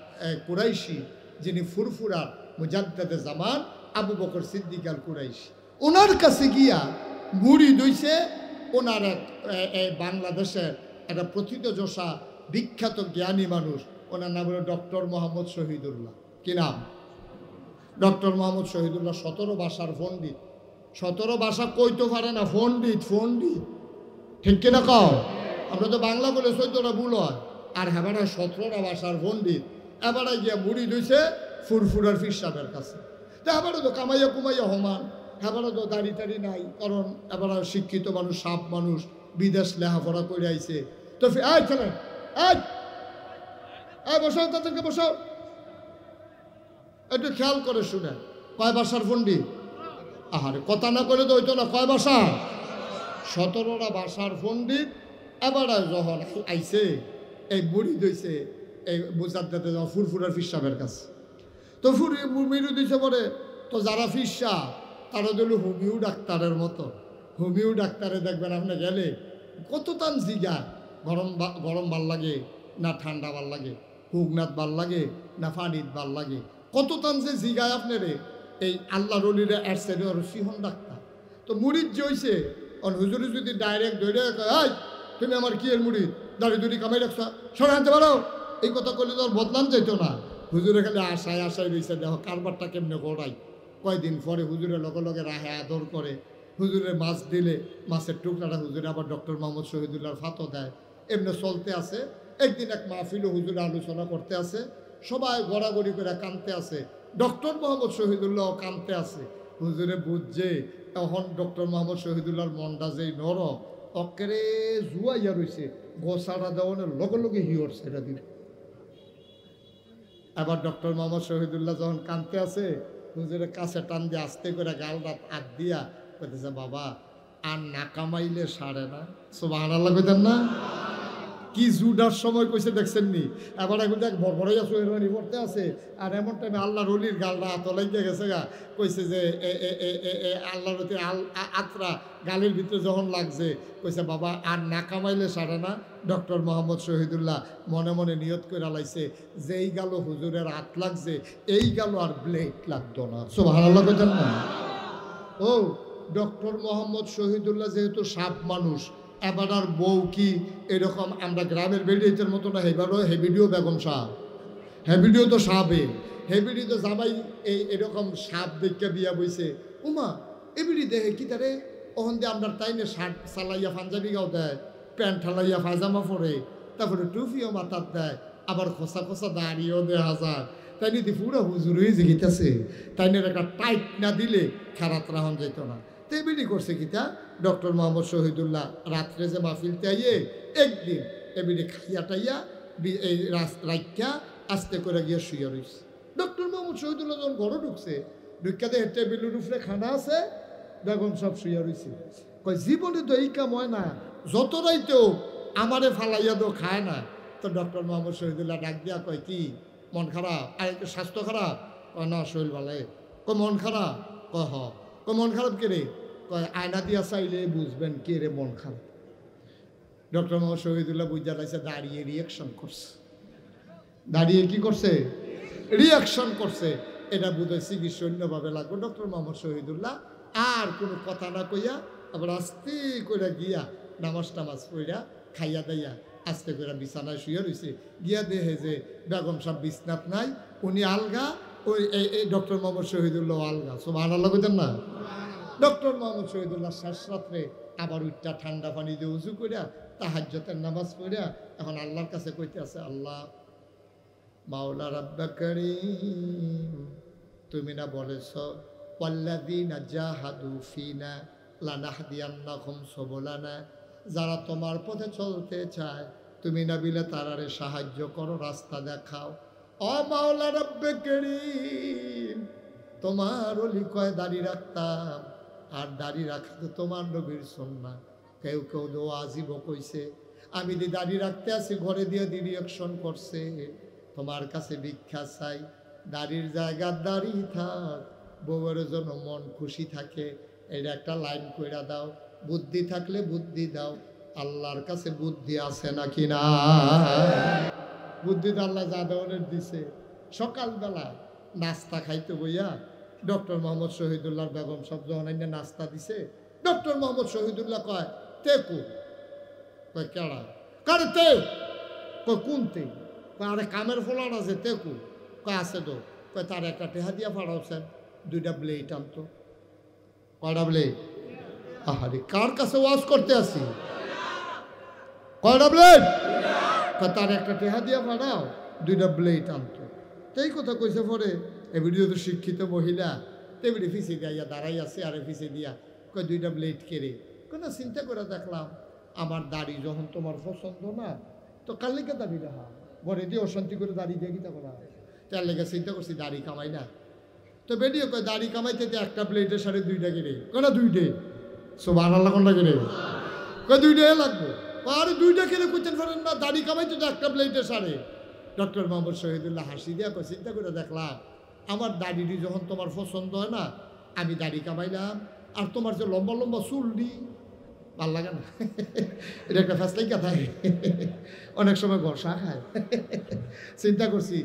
S1: কুরাইশি, যিনি ফুরফুরার মুজাদ্দেদে জামান আবু বকর সিদ্দিক আল কুরাইশি। ওনার কাছে গিয়া মুরিদ হইছে ওনার এক বাংলাদেশের একটা প্রথিতযশা বিখ্যাত জ্ঞানী মানুষ, ওনার নাম হলো ডক্টর মোহাম্মদ শহীদুল্লাহ। কি নাম? ডক্টর মোহাম্মদ শহীদুল্লাহ 17 ভাষার পণ্ডিত। 17 ভাষা কইতে পারে না, পণ্ডিত পণ্ডিত, ঠিক কিনা কও? আমরা তো বাংলা বলে 14টা ভুল হয়, আর হেবারা 17টা ভাষার পণ্ডিত। এবারে গিয়া মুড়ি দিয়েছে ফুরফুরার ফির সাহেবের কাছে। তো এবারে তো কামাইয়া কুমাইয়া হমান, এবারে তো দাড়ি টাড়ি নাই, কারণ এবারে শিক্ষিত মানুষ, সাপ মানুষ, বিদেশ লেখাপড়া করে আইছে। তো ছেলে বসাও, তাদেরকে বসাও, একটু খেয়াল করে শুনে। কয় ভাষার পণ্ডিত? আহারে কথা না করে তো হইতো না। কয় ভাষা? 17টা ভাষার পণ্ডিত। এবারে যখন আইছে এই বুড়ি দইছে এই মুজাদ্দেদে ফুরফুরার ফির সাহেবের কাছে, তো মেরু দিছে পরে। তো যারা ফির সাহ তারা দিল হোমিও ডাক্তারের মতো। হোমিও ডাক্তারে দেখবেন আপনি গেলে কত তান জিগা, গরম ভাল লাগে না ঠান্ডা ভাল লাগে, হুগনাথ ভাল লাগে না ফানিত ভাল লাগে, কত তান যে জিগায় আপনারে। এই আল্লাহ রলিরে এরসেরে সিহন ডাক্তার। তো মুড়িদ যে হইছে হুজুরি যদি ডাইরেক্ট ধরে কয় তুমি আমার কি এর মুড়িদ, দাড়ি দুড়ি কামাই রাখছ, সরে আনতে পারো, এই কথা করলে তো আর বদনাম যাইতো না। হুজুরে খালি আশায় আশায় রয়েছে, দেখো কারবারটা কেমনে করাই। কয়দিন পরে হুজুরের লগে লগে রাহে আদর করে, হুজুরে মাছ দিলে মাছের টুকরাটা হুজুরে আবার ডক্টর মোহাম্মদ শহীদুল্লাহর ফাতো দেয়। এমনি চলতে আছে। একদিন এক মাহফিলে হুজুরে আলোচনা করতে আছে, সবাই গড়াগড়ি করে কানতে আছে, ডক্টর মোহাম্মদ শহীদুল্লাহ কানতে আছে। হুজুরে বুঝছে তখন ডক্টর মোহাম্মদ শহীদুল্লাহর মনটা যেই নরম, অক্কেরে জুয়াইয়া রয়েছে, গোসাটা দেওয়ানের লগে লগে হিওর সেটা দিল। আবার ডক্টর মোহাম্মদ শহীদুল্লাহ যখন কানতে আছে, হুজুরের কাছে টান দিয়ে আস্তে করে গালটা হাত দিয়া কইতেছে, বাবা আর না কামাইলে সারে না। সুবহানাল্লাহ কইতেন না? কি জুডার সময় কইছে দেখছেন নি? এবার এখন দেখ ভরভরাইয়া সোহেরানি পড়তে আছে, আর এমন টাইমে আল্লাহ রলির গালটা হাত লাগিয়ে গেছে গা। কইছে যে আল্লাহর আত্রা গালের ভিতরে যখন লাগছে, কইছে বাবা আর না কামাইলে সারে না। ডক্টর মোহাম্মদ শহীদুল্লাহ মনে মনে নিয়ত করে লাইছে, যেই গাল হুজুরের হাত লাগছে এই গাল আর ব্লেড লাগতো না। সুবহানাল্লাহ কইতেন না? ও ডক্টর মোহাম্মদ শহীদুল্লাহ যেহেতু সাপ মানুষ, এবার আর বউ কি এরকম আমরা গ্রামের বেড়িয়ের মতো না, এবারও হেবিডিও বেগম সাপ, হেবিডিও তো সাপে, হেবিডি তো জামাই এরকম সাপ দেখে বিয়া বইছে। উমা এবিডি দেহে কি তারে ওখান দিয়ে আমরা তাই না শার্ট চালাইয়া পাঞ্জাবি গাও দেয়, প্যান্ট ঠালাইয়া পায়জামা পরে, তারপরে টুপিও মাথার দেয়, আবার খোসা খোসা দাঁড়িয়েও দেয় হাজার। তাই নিতে পুরো হুজুর হয়ে জিগিতেছে, তাই নিয়ে একটা টাইট না দিলে খারাপ রাহন যেত না। তেবিনি করছে কিতা ডক্টর মোহাম্মদ শহীদুল্লাহ রাত্রে যে মাহফিলতে আইয়ে একদিন এবিডি খাইয়া টাইয়া এই রাইকা আস্তে করে গিয়ে শুয়ে রয়েছে। ডক্টর মোহাম্মদ শহীদুল্লাহ যখন ঘরে ঢুকছে, ঢুকাতে টেবিলের উপরে খানা আছে, বেগম সব শুয়ে রয়েছে। কয় জীবনে তো এই কাম হয় না, যত রাইতেও আমারে ফালাইয়া তো খায় না। তো ডক্টর মোহাম্মদ শহীদুল্লাহ ডাক দিয়া কয় কি মন খারাপ? আর স্বাস্থ্য খারাপ? কয় না শরীর ভালো। কয় মন খারাপ? কয় হ। কয় মন খারাপ কে রে? কয় আয়না দিয়া চাইলে বুঝবেন কে রে মন খারাপ। ডক্টর মোহাম্মদ শহীদুল্লাহ বুঝা লাগছে, দাঁড়িয়ে রিয়াকশন করছে। দাঁড়িয়ে কি করছে? রিয়াকশন করছে। এটা বোধহয় চিকিৎসা অন্যভাবে লাগবে। ডক্টর মোহাম্মদ শহীদুল্লাহ আর কোনো কথা না কইয়া আবার আস্তে করে গিয়া নামাজ টামাজ পইরা খাইয়া দাইয়া আস্তে করে বিছানায় শুয়ে রয়েছে। গিয়া দেহে যে বেগম সাহেব বিছনাত নাই, উনি আলগা, ওই এই ডক্টর মোহাম্মদ শহীদুল্লাহ আলগা। সুবহানাল্লাহ কইতেন না? ডক্টর মোহাম্মদ শহীদুল্লাহ শেষ রাত্রে আবার উঠটা ঠান্ডা পানি দিয়ে উজু করিয়া তাহাজ্জুদের নামাজ পড়িয়া এখন আল্লাহর কাছে কইতে আছে, আল্লাহ মাওলা রাব্বা কারীম, তুমি না বলেছ ওয়াল্লাযীনা জাহাদু ফিনা লানাহদিয়ান্নাহুম সুবুলানা, যারা তোমার পথে চলতে চায় তুমি না বিলে তারারে সাহায্য করো, রাস্তা দেখাও। ও মাওলা রাব্বে কারীম, তোমার ওলি কয় দাড়ি রাখতাম, আর দাড়ি রাখা তো তোমার নবীর সুন্নাহ। কেউ কেউ দো আজিব কইছে আমি দি দাড়ি রাখতে আসি ঘরে দিয়ে দি রিয়াকশন করছে, তোমার কাছে ভিক্ষা চাই, দাড়ির জায়গার দাড়ি থাক, বউয়ের জন্য মন খুশি থাকে। এটা একটা লাইন কইরা দাও, বুদ্ধি থাকলে বুদ্ধি দাও। আল্লাহর কাছে বুদ্ধি আছে নাকি না? বুদ্ধি তো আল্লাহ যা ধরনের দিছে। সকালবেলা নাস্তা খাইতে বইয়া ডক্টর মোহাম্মদ শহীদুল্লাহর বেগম সব যখন নাস্তা দিছে, ডক্টর মোহাম্মদ শহীদুল্লাহ কয় তেকু, কয় কেড়া, কারে তে, কয় কোন তে, কয় আরে কামের ফলান আছে তেকু, কয় আছে তো, কয় তার একটা টেহা দিয়া ফাড়াওছেন, 2টা ব্লেড আনতো। কয়টা ব্লেড? আহারে কার কাছে ওয়াজ করতে আসি? কয়টা ব্লেড? কয় তার একটা টেহা দিয়া ফাড়াও, 2টা ব্লেড আনতো। এই কথা কইছে পরে এবিডিও তো শিক্ষিত মহিলা, তেবিডি ফিসে দিয়া দাঁড়াই আছে, আরে ফিসে দিয়া কয় 2টা ব্লেড কেড়ে। কোনো চিন্তা করে দেখলাম আমার দাড়ি যখন তোমার পছন্দ না, তো কার লেগে দাড়ি রাখা, ঘরে দিয়ে অশান্তি করে দাড়ি দিয়ে গীতা করা, তার লেগে চিন্তা করছি দাড়ি কামাই না। তো বেডিও কয় দাড়ি কামাইতে একটা ব্লেডের সাড়ে 2টা কেড়ে, কেন 2টে? সুবহানাল্লাহ কোনটা কেড়ে? কয় 2টা লাগবো। আর 2টা কেড়ে করতেন পারেন না, দাড়ি কামাইতে তো একটা ব্লেডের সাড়ে। ডক্টর মোহাম্মদ শহীদুল্লাহ হাসি দিয়া কয় চিন্তা করে দেখলাম আমার দাড়িটি যখন তোমার পছন্দ হয় না, আমি দাড়ি কামাইলাম, আর তোমার যে লম্বা লম্বা চুলটি ভাল লাগে না। এটা একটা ফ্যাসলাই কথা, অনেক সময় ঘষা খায়। চিন্তা করছি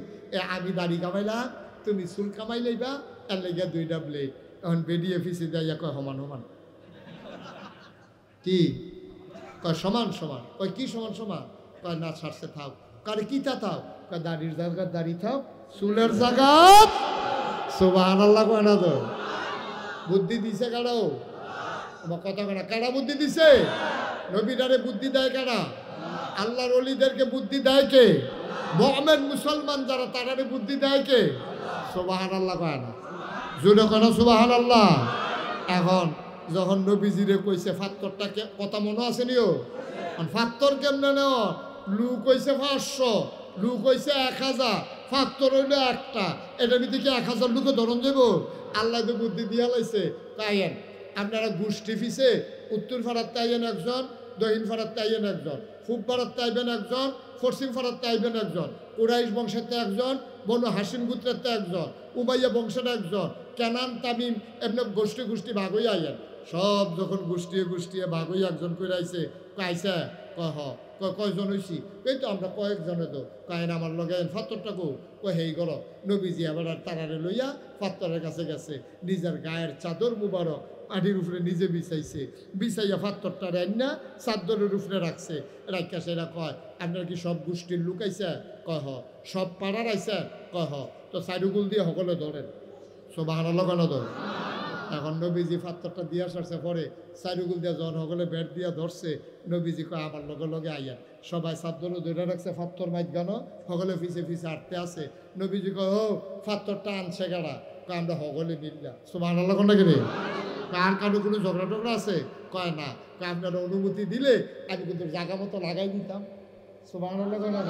S1: আমি দাড়ি কামাইলাম, তুমি চুল কামাই লইবা, এর লেগে 2টা ব্লেড। এখন বেডিয়ে ফিসে যাইয়া কয় সমান সমান। কি কয়? সমান সমান। কয় কি সমান সমান? কয় না ছাড়ছে থাও। কারে কিতা থাও? কয় দাড়ির জায়গার দাড়ি থাও, চুলের জায়গা। সুবহানাল্লাহ কয় না তো? বুদ্ধি দিছে কারাও? কথা কারা কারা বুদ্ধি দিছে? নবীরারে বুদ্ধি দেয় কারা? আল্লাহর ওলিদেরকে বুদ্ধি দেয় কে? মুমিন মুসলমান যারা তারারে বুদ্ধি দেয় কে? সুবহানাল্লাহ কয় না? জোরে কয় না সুবহানাল্লাহ? এখন যখন নবীজিরে কইছে ফাত্তরটাকে, কথা মনে আছে নিও, ফাত্তর কেমনে নেও? লুক কইছে 500, লুক কইছে 1000, ফাত্তর হইলো একটা, এটার ভিতরে কি 1000 লুকে ধরন দেব? আল্লাহ তো বুদ্ধি দিয়া লাইছে। তাইয়েন আপনারা গোষ্ঠী ফিসে উত্তর ফাড়ার তাইয়েন একজন, দক্ষিণ ফাড়ার তাইয়েন একজন, পূব ফাড়ার তাইবেন একজন, পশ্চিম ফাড়ার তাইবেন একজন, কুরাইশ বংশের একজন, বনু হাসিম গোত্রের একজন, উমাইয়া বংশের একজন, কেনান তামিম এমনি গোষ্ঠী গোষ্ঠী ভাগ হইয়া আইয়েন। সব যখন গোষ্ঠীয়ে গোষ্ঠীয়ে ভাগ হইয়া একজন করে আইছে, কাইছে কহ কয়জন হইছি? এই তো আমরা কয়েকজনে তো কায়ন আমার লগে ফাত্তরটা কো কয় হেই গল। নবীজি আবার তারারে লইয়া ফাত্তরের কাছে গেছে, নিজের গায়ের চাদর মুবারক মাটির উপরে নিজে বিছাইছে, বিছাইয়া ফাত্তরটা রান্না চাদরের উপরে রাখছে। রাখা সেরা কয় আপনার কি সব গোষ্ঠীর লোক আইছে? কয় হ। সব পাড়ার আইছে? কয় হ। তো সাইডুগুল দিয়ে সকলে ধরেন। সুবহানাল্লাহ কেন ধরে? এখন নবীজি ফাত্তরটা দিয়া সারছে, পরে চারিগুল দিয়া যখন সকলে বেড দিয়া ধরছে, নবীজি কয় আমার লগে লগে আইয়া। সবাই চাদরও ধরে রাখছে, ফাত্তর মাইত গানো সকলে ফিসে ফিসে আটতে আছে। নবীজি কয় ও ফাত্তরটা আনছে গাড়া, কয় আমরা সকলে মিললা। সুবহানাল্লাহ কোনটা কেন? কার কারো কোনো ঝগড়া টগড়া আছে? কয় না। কয় আপনারা অনুমতি দিলে আমি কিন্তু জায়গা মতো লাগাই দিতাম। সুবহানাল্লাহ কয় না?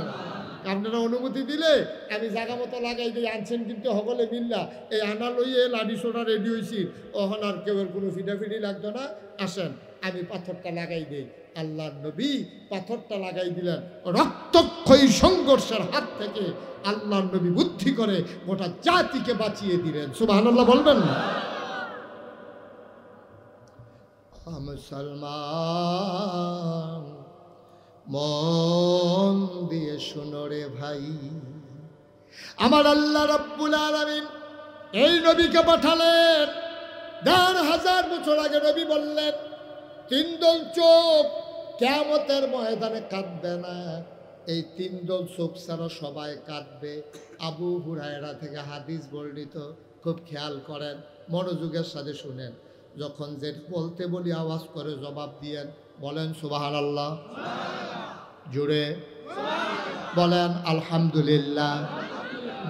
S1: আপনারা অনুমতি দিলে আমি জায়গা মতো লাগাই দিই। আনছেন কিন্তু সকলে মিললা, এই আনা লইয়ে লাডি সোনা রেডি হয়েছি, ওখানে আর কেউ কোনো ফিটাফিটি লাগতো না। আসেন আমি পাথরটা লাগাই দিই। আল্লাহ নবী পাথরটা লাগাই দিলেন, রক্তক্ষয়ী সংঘর্ষের হাত থেকে আল্লাহ নবী বুদ্ধি করে গোটা জাতিকে বাঁচিয়ে দিলেন। সুবহানাল্লাহ বলবেন না? মুসলমান মন দিয়ে শুনো রে ভাই, আমার আল্লাহ রাব্বুল আলামিন এই নবীকে পাঠালেন। ১,৫০০ বছর আগে নবী বললেন 3 দল চোখ কিয়ামতের ময়দানে কাঁদবে না, এই 3 দল চোখ ছাড়া সবাই কাঁদবে। আবু হুরায়রা থেকে হাদিস বর্ণিত, খুব খেয়াল করেন, মনোযোগের সাথে শুনেন। যখন যে বলতে বলি আওয়াজ করে জবাব দিয়েন, বলেন সুবহানাল্লাহ, জুড়ে বলেন আলহামদুলিল্লাহ,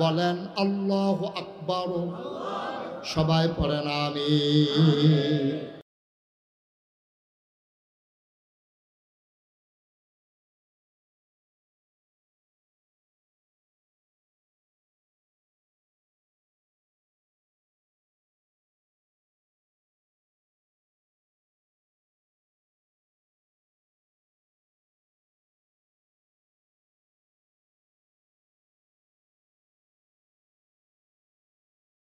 S1: বলেন আল্লাহু আকবার, সবাই পড়েন আমিন।